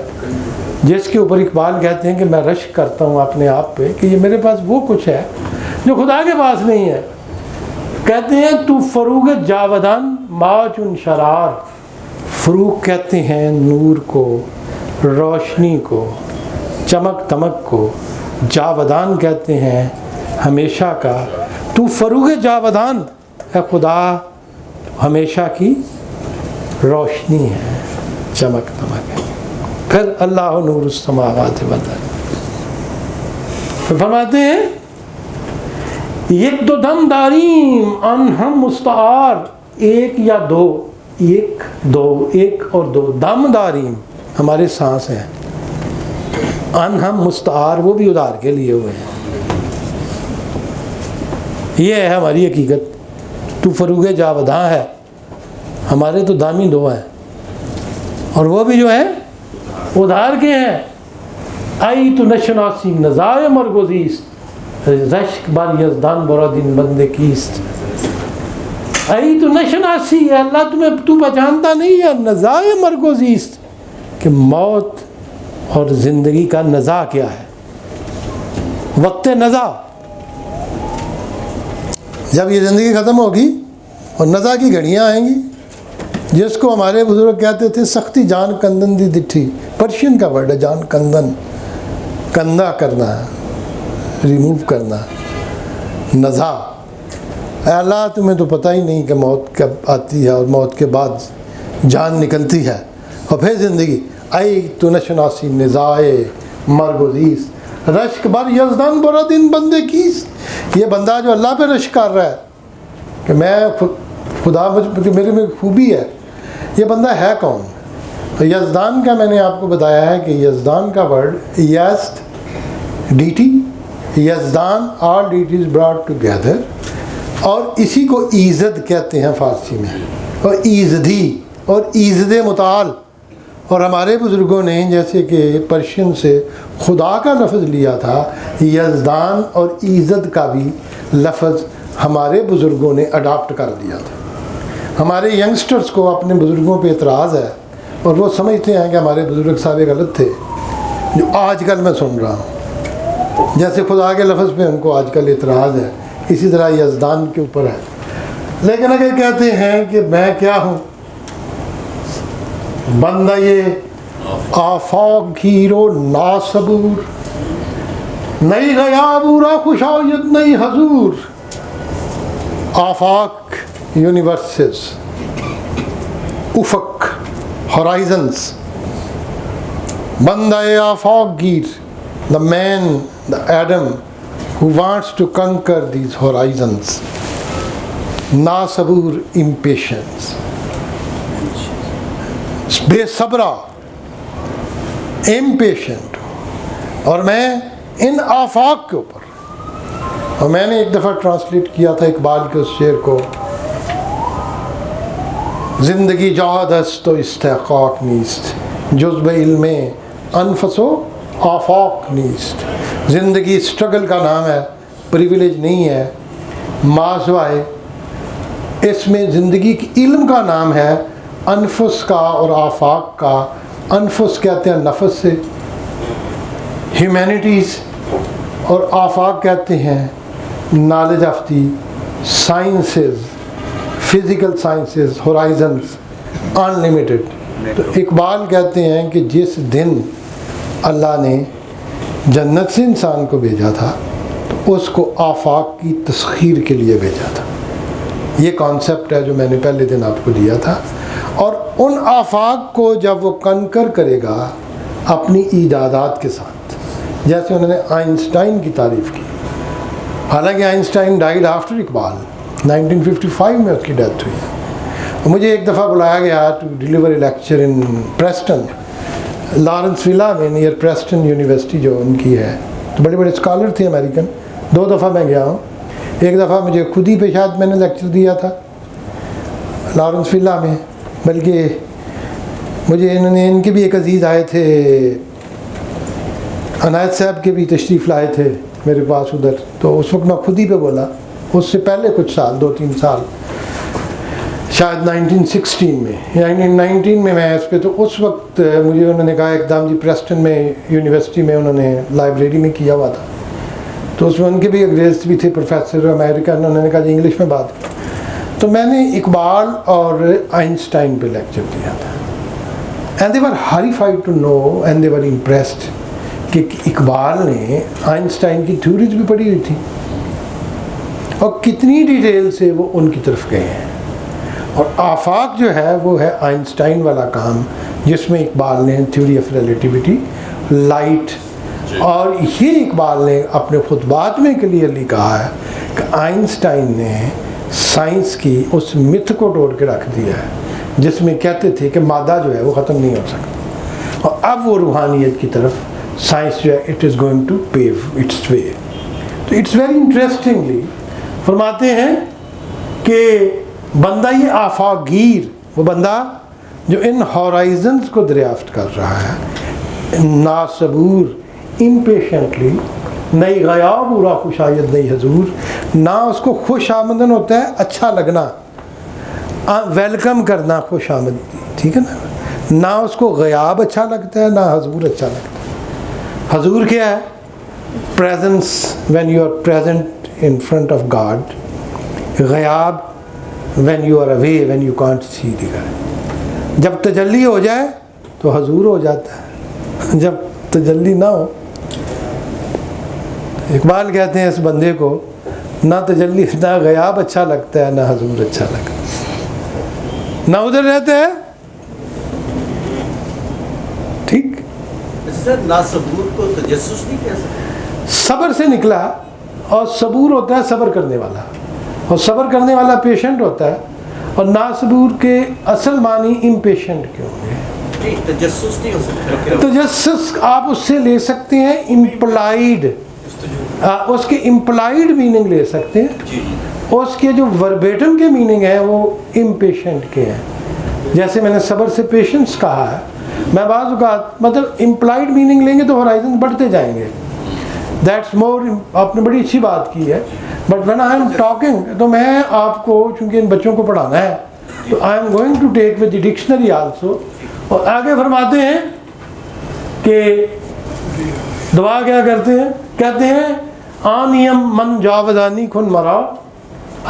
جس کے اوپر اقبال کہتے ہیں کہ میں رشک کرتا ہوں اپنے آپ پہ کہ یہ میرے پاس وہ کچھ ہے جو خدا کے پاس نہیں ہے۔ کہتے ہیں تو فروغ جاودان ما چون شرار، فروغ کہتے ہیں نور کو، روشنی کو، چمک دمک کو، جاودان کہتے ہیں ہمیشہ کا۔ تو فروغ جاودان، اے خدا ہمیشہ کی روشنی ہے، چمک دمک ہے۔ پھر اللہ نور السماوات والارض، پھر فرماتے ہیں یک دو دم داریم ان ہم مستعار، ایک یا دو، ایک دو، ایک اور دو، دم داریم ہمارے سانس ہیں، ان ہم مستعار وہ بھی ادھار کے لیے ہوئے ہیں۔ یہ ہے ہماری حقیقت۔ تو فروغ جاوداں ہے، ہمارے تو دامی دو ہیں اور وہ بھی جو ہے ادھار کے ہیں۔ آئی تو نشناسی نزائے مرگزیست، رشک بر یزدان برا دین بندے کیست۔ آئی تو نشناسی ہے اللہ، تمہیں تو پہچانتا نہیں ہے، نزائے مرگزیست کہ موت اور زندگی کا نزا کیا ہے، وقت نزا۔ جب یہ زندگی ختم ہوگی اور نزا کی گھڑیاں آئیں گی، جس کو ہمارے بزرگ کہتے تھے سختی جان کندن دی دٹھی، پرشین کا ورڈ ہے جان کندن، کندھا کرنا، ریموو کرنا، نزا۔ اے اللہ تمہیں تو پتہ ہی نہیں کہ موت کب آتی ہے اور موت کے بعد جان نکلتی ہے اور پھر زندگی۔ آئی تو نشناسی نزائے مرگزیس، رشک بر یزدان برا دین بندے کیس۔ یہ بندہ جو اللہ پہ رشک کر رہا ہے کہ میں خدا میرے میں خوبی ہے، یہ بندہ ہے کون؟ تو یزدان کا میں نے آپ کو بتایا ہے کہ یزدان کا ورڈ یزد، ڈیٹی، یزدان آل ڈیٹیز براٹ ٹوگیدر، اور اسی کو ایزد کہتے ہیں فارسی میں، اور ایزدی اور ایزد متعال۔ اور ہمارے بزرگوں نے جیسے کہ پرشین سے خدا کا لفظ لیا تھا، یزدان اور ایزد کا بھی لفظ ہمارے بزرگوں نے اڈاپٹ کر دیا تھا۔ ہمارے ینگسٹرز کو اپنے بزرگوں پہ اعتراض ہے اور وہ سمجھتے ہیں کہ ہمارے بزرگ صاحب غلط تھے، جو آج کل میں سن رہا ہوں۔ جیسے خدا کے لفظ پہ ان کو آج کل اعتراض ہے، اسی طرح یزدان کے اوپر ہے۔ لیکن اگر کہتے ہیں کہ میں کیا ہوں، بندہ یہ آفاق ہیرو ناصبور، نئی غیابورا خوشایت نئی حضور۔ آفاق یونیورسز، افق، ہورائزنز، بندہ آفاق گیر the man, the Adam who wants to conquer these horizons. ناسبور impatience, بے صبرا impatient. اور میں ان آفاق کے اوپر، اور میں نے ایک دفعہ ٹرانسلیٹ کیا تھا اقبال کے اس شعر کو، زندگی جہاد است و استحقاق نیست، جز به علم انفس و آفاق نیست. زندگی اسٹرگل کا نام ہے، پریویلیج نہیں ہے، ماسوائے اس میں زندگی کی علم کا نام ہے، انفس کا اور آفاق کا. انفس کہتے ہیں نفس سے، ہیومینٹیز، اور آفاق کہتے ہیں knowledge of the sciences, physical sciences, horizons unlimited. تو اقبال کہتے ہیں کہ جس دن اللہ نے جنت سے انسان کو بھیجا تھا تو اس کو آفاق کی تسخیر کے لیے بھیجا تھا. یہ کانسیپٹ ہے جو میں نے پہلے دن آپ کو دیا تھا. اور ان آفاق کو جب وہ کنکر کرے گا اپنی ایجادات کے ساتھ، جیسے انہوں نے آئنسٹائن کی تعریف کی، حالانکہ آئنسٹائن ڈائیڈ آفٹر اقبال، 1955 میں اس کی ڈیتھ ہوئی. مجھے ایک دفعہ بلایا گیا to deliver a lecture in Preston, Lawrence ولا میں، نیئر پریسٹن یونیورسٹی جو ان کی ہے. تو بڑے بڑے اسکالر تھے امریکن. 2 دفعہ میں گیا ہوں. ایک دفعہ مجھے خود ہی پہ شاید میں نے لیکچر دیا تھا لارنس ولا میں، بلکہ مجھے انہوں نے، ان کے بھی ایک عزیز آئے تھے، عنایت صاحب کے بھی تشریف لائے تھے میرے پاس ادھر. تو اس وقت میں خود ہی پہ بولا. اس سے پہلے کچھ سال، 2-3 سال، شاید 1916 میں، 1919 میں میں اس پہ. تو اس وقت مجھے انہوں نے کہا ایک دم جی پریسٹن میں یونیورسٹی میں انہوں نے لائبریری میں کیا ہوا تھا. تو اس میں ان کے بھی انگریز بھی تھے پروفیسر امریکن. انہوں نے کہا جی انگلش میں بات کی. تو میں نے اقبال اور آئنسٹائن پہ لیکچر دیا تھا. And they were horrified to know and they were impressed کہ اقبال نے آئنسٹائن کی تھیوریز بھی پڑھی ہوئی تھی اور کتنی ڈیٹیل سے وہ ان کی طرف گئے ہیں. اور آفاق جو ہے وہ ہے آئنسٹائن والا کام، جس میں اقبال نے تھیوری آف ریلیٹیوٹی، لائٹ، اور یہ اقبال نے اپنے خطبات میں کلیئرلی کہا ہے کہ آئنسٹائن نے سائنس کی اس متھ کو توڑ کے رکھ دیا ہے جس میں کہتے تھے کہ مادہ جو ہے وہ ختم نہیں ہو سکتا، اور اب وہ روحانیت کی طرف سائنس جو ہے اٹ از گوئنگ ٹو پیو اٹس وے. تو اٹس ویری انٹرسٹنگلی فرماتے ہیں کہ بندہ یہ آفاق گیر، وہ بندہ جو ان ہورائزنز کو دریافت کر رہا ہے، ناصبور، امپیشنٹلی، نئی غیاب اورا خوش آید نئی حضور، نہ اس کو خوش آمدن ہوتا ہے اچھا لگنا، ویلکم کرنا، خوش آمد، ٹھیک ہے نا، نہ اس کو غیاب اچھا لگتا ہے، نہ حضور اچھا لگتا ہے. حضور کیا ہے؟ Presence, when you are present in front of God. غیاب when you are away, when you can't see the God. جب تجلی ہو جائے تو حضور ہو جاتا ہے، جب تجلی نہ ہو. اقبال کہتے ہیں اس بندے کو نہ تجلی، نہ غیاب اچھا لگتا ہے، نہ حضور اچھا لگتا ہے، نہ ادھر رہتے ہیں. ٹھیک، نہ صبور کو تجسس نہیں کہہ سکتے، صبر سے نکلا. اور صبور ہوتا ہے صبر کرنے والا، اور صبر کرنے والا پیشنٹ ہوتا ہے. اور ناصبور کے اصل معنی امپیشنٹ کے ہوں گے. تجسس نہیں ہو سکتا. تجسس آپ اس سے لے سکتے ہیں امپلائیڈ، اس کے امپلائیڈ میننگ لے سکتے ہیں. اس کے جو وربیٹم کے میننگ ہیں وہ امپیشنٹ کے ہیں. جیسے میں نے صبر سے پیشنس کہا ہے، میں بعض اوقات مطلب امپلائیڈ میننگ لیں گے تو ہورائزن بڑھتے جائیں گے. دیٹس مور، آپ نے بڑی اچھی بات کی ہے. But when I am talking, تو میں آپ کو چونکہ ان بچوں کو پڑھانا ہے تو I am going to take with the dictionary also. اور آگے فرماتے ہیں کہ دعا کیا کرتے ہیں؟ کہتے ہیں آنیم من جاودانی کھن مرا،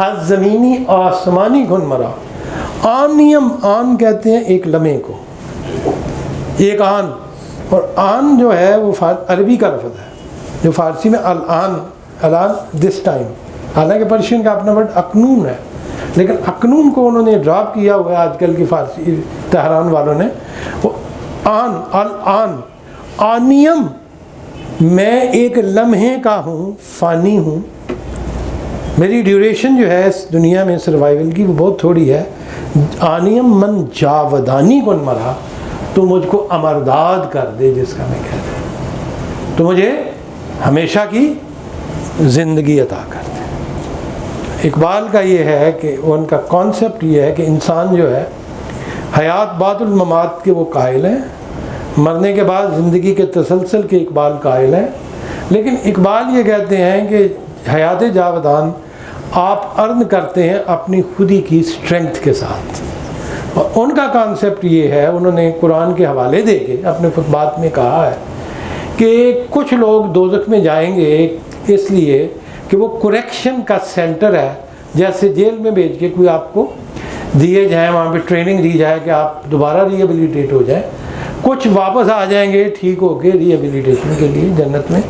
از زمینی آسمانی کھن مرا. آنیم، آن کہتے ہیں ایک لمحے کو، ایک آن. اور آن جو ہے وہ عربی کا لفظ ہے جو فارسی میں الان، الان دس ٹائم، حالانکہ پرشین کا اپنا ورڈ اکنون ہے، لیکن اکنون کو انہوں نے ڈراپ کیا ہوا ہے آج کل کی فارسی تہران والوں نے. وہ آن، الان، آنیم میں ایک لمحے کا ہوں، فانی ہوں، میری ڈیوریشن جو ہے اس دنیا میں سروائیول کی وہ بہت تھوڑی ہے. آنیم من جاودانی کن مرا، تو مجھ کو امرداد کر دے، جس کا میں کہہ رہا ہوں، تو مجھے ہمیشہ کی زندگی عطا کر دے. اقبال کا یہ ہے کہ ان کا کانسیپٹ یہ ہے کہ انسان جو ہے حیات بعد الممات کے وہ قائل ہیں، مرنے کے بعد زندگی کے تسلسل کے اقبال قائل ہیں، لیکن اقبال یہ کہتے ہیں کہ حیات جاودان آپ ارن کرتے ہیں اپنی خودی کی سٹرنگتھ کے ساتھ. اور ان کا کانسیپٹ یہ ہے، انہوں نے قرآن کے حوالے دے کے اپنے خطبات میں کہا ہے کہ کچھ لوگ دوزخ میں جائیں گے اس لیے کہ وہ کریکشن کا سینٹر ہے، جیسے جیل میں بھیج کے کوئی آپ کو دیے جائیں، وہاں پہ ٹریننگ دی جائے کہ آپ دوبارہ ری ایبلیٹیٹ ہو جائیں. کچھ واپس آ جائیں گے ٹھیک ہو کے ری ایبلیٹیشن کے لیے جنت میں،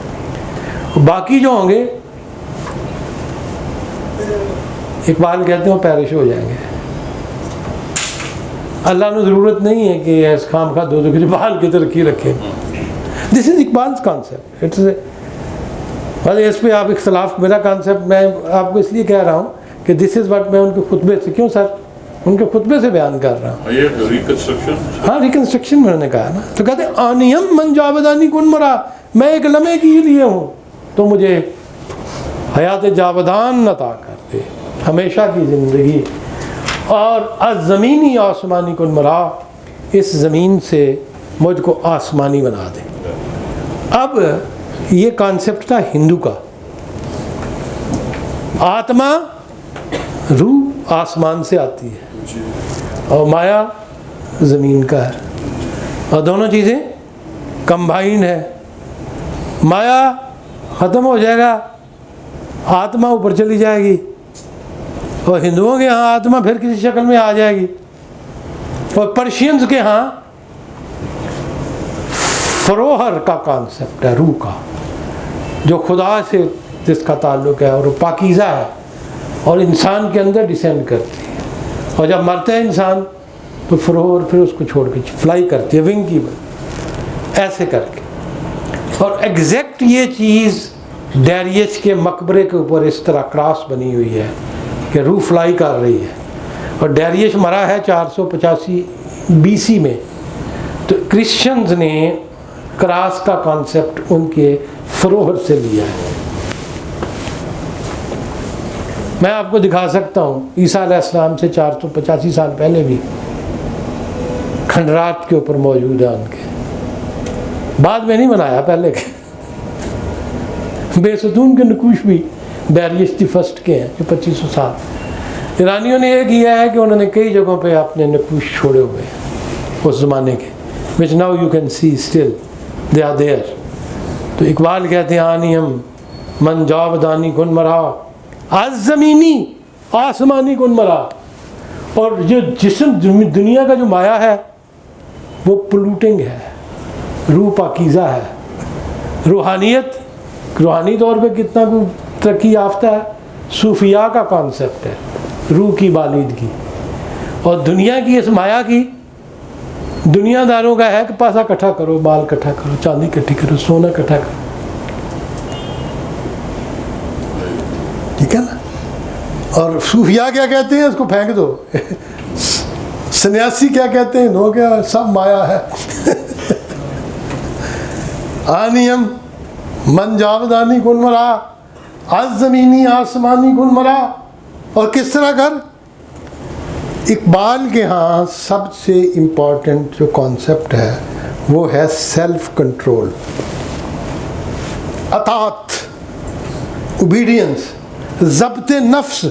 باقی جو ہوں گے اقبال کہتے ہیں وہ پیرش ہو جائیں گے. اللہ نے ضرورت نہیں ہے کہ اس خام خواہ دو کی بال کی ترقی رکھیں. دس از اقبال's کانسیپٹ. اس پہ آپ اختلاف، میرا کانسیپٹ میں آپ کو اس لیے کہہ رہا ہوں کہ دس از واٹ میں ان کے خطبے سے، کیوں سر ان کے خطبے سے بیان کر رہا ہوں. ہاں ریکنسٹرکشن میں نے کہا نا، تو کہتے ہیں آنیم من جاودانی کن مرا، میں ایک لمحے کی لیے ہوں تو مجھے حیات جاودان عطا کر دے، ہمیشہ کی زندگی. اور الزمینی آسمانی کن مرا، اس زمین سے مجھ کو آسمانی بنا دے. اب یہ کانسیپٹ تھا ہندو کا. آتما روح آسمان سے آتی ہے اور مایا زمین کا ہے، اور دونوں چیزیں کمبائنڈ ہے. مایا ختم ہو جائے گا، آتما اوپر چلی جائے گی، اور ہندوؤں کے ہاں آتما پھر کسی شکل میں آ جائے گی، اور پرشینز کے ہاں فروہر کا کانسیپٹ ہے، روح کا، جو خدا سے جس کا تعلق ہے اور وہ پاکیزہ ہے اور انسان کے اندر ڈسینڈ کرتی ہے. اور جب مرتا ہے انسان تو فروہر پھر اس کو چھوڑ کے فلائی کرتی ہے ونگ کی ایسے کر کے. اور ایگزیکٹ یہ چیز ڈیریس کے مقبرے کے اوپر اس طرح کراس بنی ہوئی ہے کہ روح فلائی کر رہی ہے. اور ڈیریس مرا ہے 485 BC میں. تو کرسچنز نے کراس کا کانسیپٹ ان کے فروہر سے لیا ہے. میں آپ کو دکھا سکتا ہوں عیسیٰ علیہ السلام سے 485 سال پہلے بھی کھنڈرات کے اوپر موجود ہے ان کے، بعد میں نہیں بنایا، پہلے کے. بے ستون کے نقوش بھی ڈیریس فرسٹ کے ہیں جو 2500 سال. ایرانیوں نے یہ کیا ہے کہ انہوں نے کئی جگہوں پہ اپنے نقوش چھوڑے ہوئے ہیں اس زمانے کے، which now you can see still they are there. تو اقبال کہتے ہیں آنیم من جاودانی کن مرا، آج زمینی آسمانی کن مرا. اور جو جسم دنیا کا جو مایا ہے وہ پلوٹنگ ہے، روح پاکیزہ ہے. روحانیت روحانی طور پہ کتنا کو ترقی یافتہ ہے، صوفیاء کا کانسیپٹ ہے روح کی بالیدگی. اور دنیا کی اس مایا کی دنیا داروں کا ہے کہ پیسہ اکٹھا کرو، مال اکٹھا کرو، چاندی اکٹھی کرو، سونا اکٹھا کرو، ٹھیک ہے نا. اور صوفیاء کیا کہتے ہیں؟ اس کو پھینک دو. سنیاسی کیا کہتے ہیں؟ نو کیا سب مایا ہے. آنیم من جاودانی کن مرا، آج زمینی آسمانی کن مرا. اور کس طرح کر؟ اقبال کے ہاں سب سے امپورٹنٹ جو کانسیپٹ ہے وہ ہے سیلف کنٹرول، اطاعت، اوبیڈینس، ضبط نفس،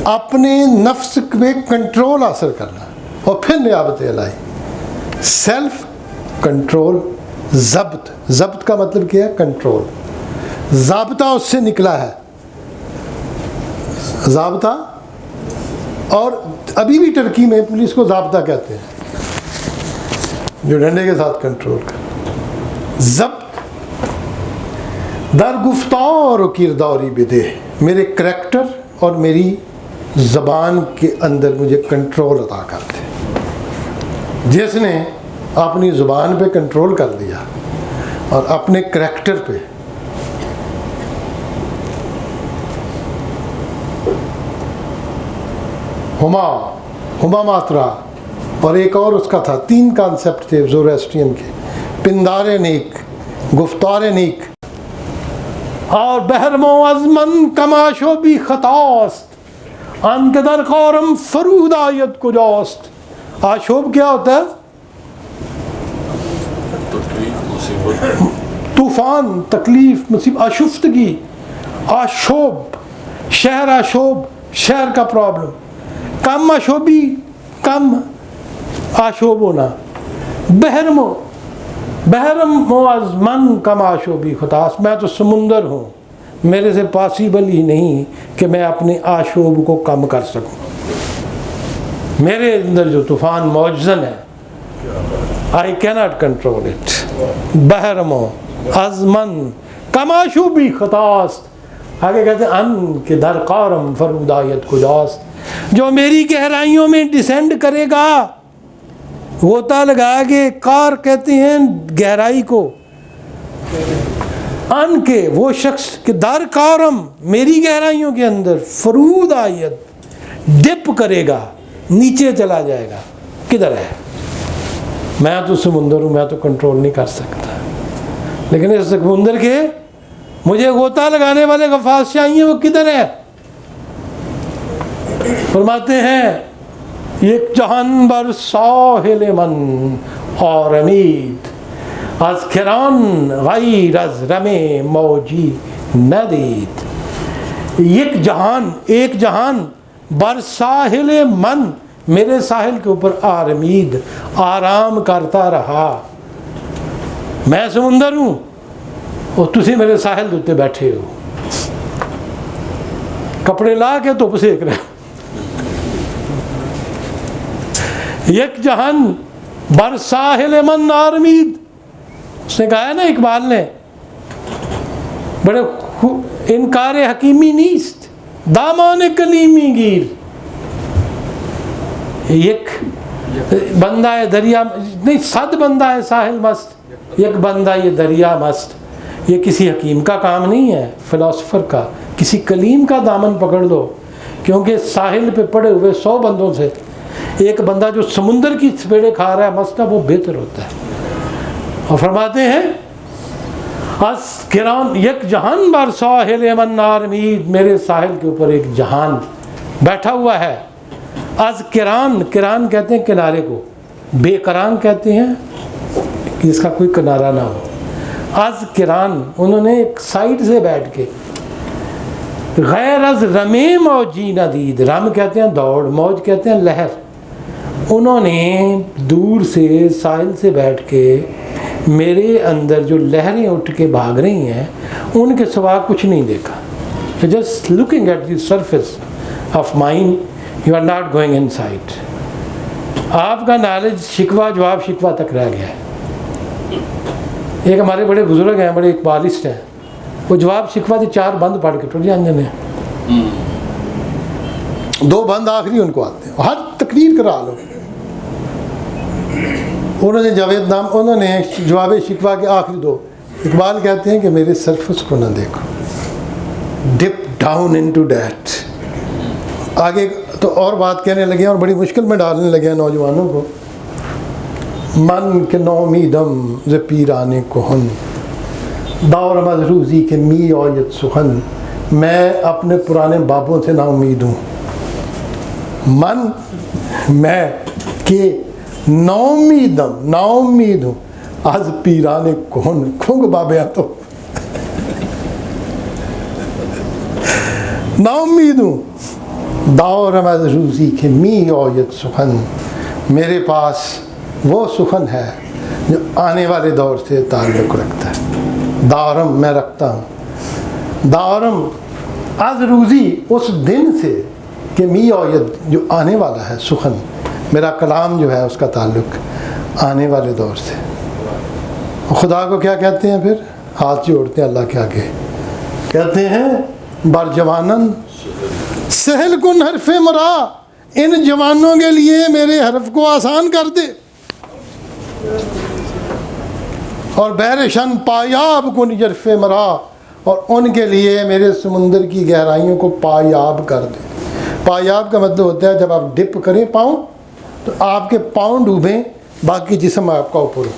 اپنے نفس پہ کنٹرول حاصل کرنا اور پھر نیابت الہی. سیلف کنٹرول، ضبط کا مطلب کیا ہے؟ کنٹرول. ضابطہ اس سے نکلا ہے، ضابطہ. اور ابھی بھی ٹرکی میں پولیس کو ضابطہ کہتے ہیں، جو ڈنڈے کے ساتھ کنٹرول کر. ضبط در گفتار و کرداری بدے، میرے کریکٹر اور میری زبان کے اندر مجھے کنٹرول عطا کر دے. جس نے اپنی زبان پہ کنٹرول کر دیا، اور اپنے کریکٹر پہ ہما ماترا، اور ایک اور اس کا تھا، 3 کانسیپٹ تھے زوریسٹرین کے، پندار نیک، گفتار نیک، اور بہرمو از من کماشو بھی خطاست ان کے در قارم فرود آیت کجاست۔ آشوب کیا ہوتا ہے؟ طوفان، تکلیف، مصیبت، آشفتگی، آشوب، شہر آشوب، شہر کا پرابلم، کم آشوبی، کم آشوب ہونا، بحرم از من کم آشوبی خطاس، میں تو سمندر ہوں، میرے سے پاسیبل ہی نہیں کہ میں اپنے آشوب کو کم کر سکوں، میرے اندر جو طوفان موجزن ہے، I cannot control it۔ بحرم از من کم آشوبی خطاست، آگے کہتے ہیں ان کے در قارم فرود آیت کجاست، جو میری گہرائیوں میں ڈسینڈ کرے گا، غوطہ لگا کے، کار کہتے ہیں گہرائی کو، ان کے وہ شخص کہ در قارم میری گہرائیوں کے اندر فرود آیت ڈپ کرے گا، نیچے چلا جائے گا، کدھر ہے؟ میں تو سمندر ہوں، میں تو کنٹرول نہیں کر سکتا، لیکن اس سمندر کے مجھے غوطہ لگانے والے غفاص چاہیے، وہ کدھر ہے؟ فرماتے ہیں یک جہان بر ساحل من آرمید، از کران غیر از رم موجی ندید۔ ایک جہان بر ساحل من، میرے ساحل کے اوپر آرمید، آرام کرتا رہا، میں سمندر ہوں اور تسی میرے ساحل کے اوپر بیٹھے ہو، کپڑے لا کے دھوپ سیک رہے، یک جہان بر ساحل من آرمید۔ اس نے کہا ہے نا اقبال نے، بڑے انکار حکیمی نیست دامان کلیمی گیر، یک بندہ ہے دریا نہیں، 100 بندہ ہے ساحل مست، یک بندہ یہ دریا مست۔ یہ کسی حکیم کا کام نہیں ہے، فلاسفر کا، کسی کلیم کا دامن پکڑ لو، کیونکہ ساحل پہ پڑے ہوئے 100 بندوں سے ایک بندہ جو سمندر کی سپیڑے کھا رہا ہے مست ہے، وہ بہتر ہوتا ہے۔ اور فرماتے ہیں از کران یک جہان بر ساحل من آرمید، میرے ساحل کے اوپر ایک جہان بیٹھا ہوا ہے۔ از کران کہتے ہیں کنارے کو، بے کران کہتے ہیں کہ اس کا کوئی کنارہ نہ ہو۔ از کران، انہوں نے ایک سائڈ سے بیٹھ کے، غیر از رمے موجی ندید، رم کہتے ہیں دوڑ، موج کہتے ہیں لہر، انہوں نے دور سے ساحل سے بیٹھ کے میرے اندر جو لہریں اٹھ کے بھاگ رہی ہیں ان کے سوا کچھ نہیں دیکھا۔ Just looking at the surface of mind, you are not going inside. آپ کا نالج شکوہ جواب شکوہ تک رہ گیا ہے۔ ایک ہمارے بڑے بزرگ ہیں، بڑے اقبالسٹ ہیں، وہ جواب شکوہ سے 4 بند پڑھ کے ٹوٹ جانے ہیں، 2 بند آخری ان کو آتے ہیں، ہر تقریر کرا لو۔ انہوں نے جاوید نام، انہوں نے جواب شکوہ کے آخری 2، اقبال کہتے ہیں کہ میرے سرفس کو نہ دیکھو، ڈپ ڈاؤن انٹو دیٹ۔ آگے تو اور بات کہنے لگے اور بڑی مشکل میں ڈالنے لگے ہیں نوجوانوں کو۔ من کے نومیدم ز پیرانے کہن، دور مدروزی کے می آیت سخن، میں اپنے پرانے بابوں سے نا امید ہوں۔ من، میں کہ نا امید ہوں، از پیرانے کہن، کھنگ بابیاں تو نا امید ہوں، دور مدروزی کے می آیت سخن، میرے پاس وہ سخن ہے جو آنے والے دور سے تعلق رکھتا ہے۔ دارم، میں رکھتا ہوں، دارم از روزی، اس دن سے، کہ می آیت، جو آنے والا ہے، سخن، میرا کلام جو ہے اس کا تعلق آنے والے دور سے۔ خدا کو کیا کہتے ہیں پھر؟ ہاتھ جوڑتے ہیں اللہ کے آگے، کہتے ہیں بر جوانن سہل کن حرف مرا، ان جوانوں کے لیے میرے حرف کو آسان کر دے۔ اور بحرشن پایاب کن جرف مرا، اور ان کے لیے میرے سمندر کی گہرائیوں کو پایاب کر دے۔ پایاب کا مطلب ہوتا ہے جب آپ ڈپ کریں پاؤں تو آپ کے پاؤں ڈوبیں، باقی جسم آپ کا اوپر ہو۔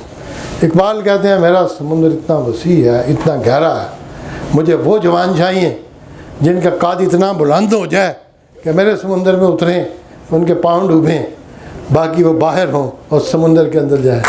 اقبال کہتے ہیں میرا سمندر اتنا وسیع ہے، اتنا گہرا ہے، مجھے وہ جوان چاہیے جن کا قد اتنا بلند ہو جائے کہ میرے سمندر میں اتریں، ان کے پاؤں ڈوبیں، باقی وہ باہر ہوں اور سمندر کے اندر جائیں۔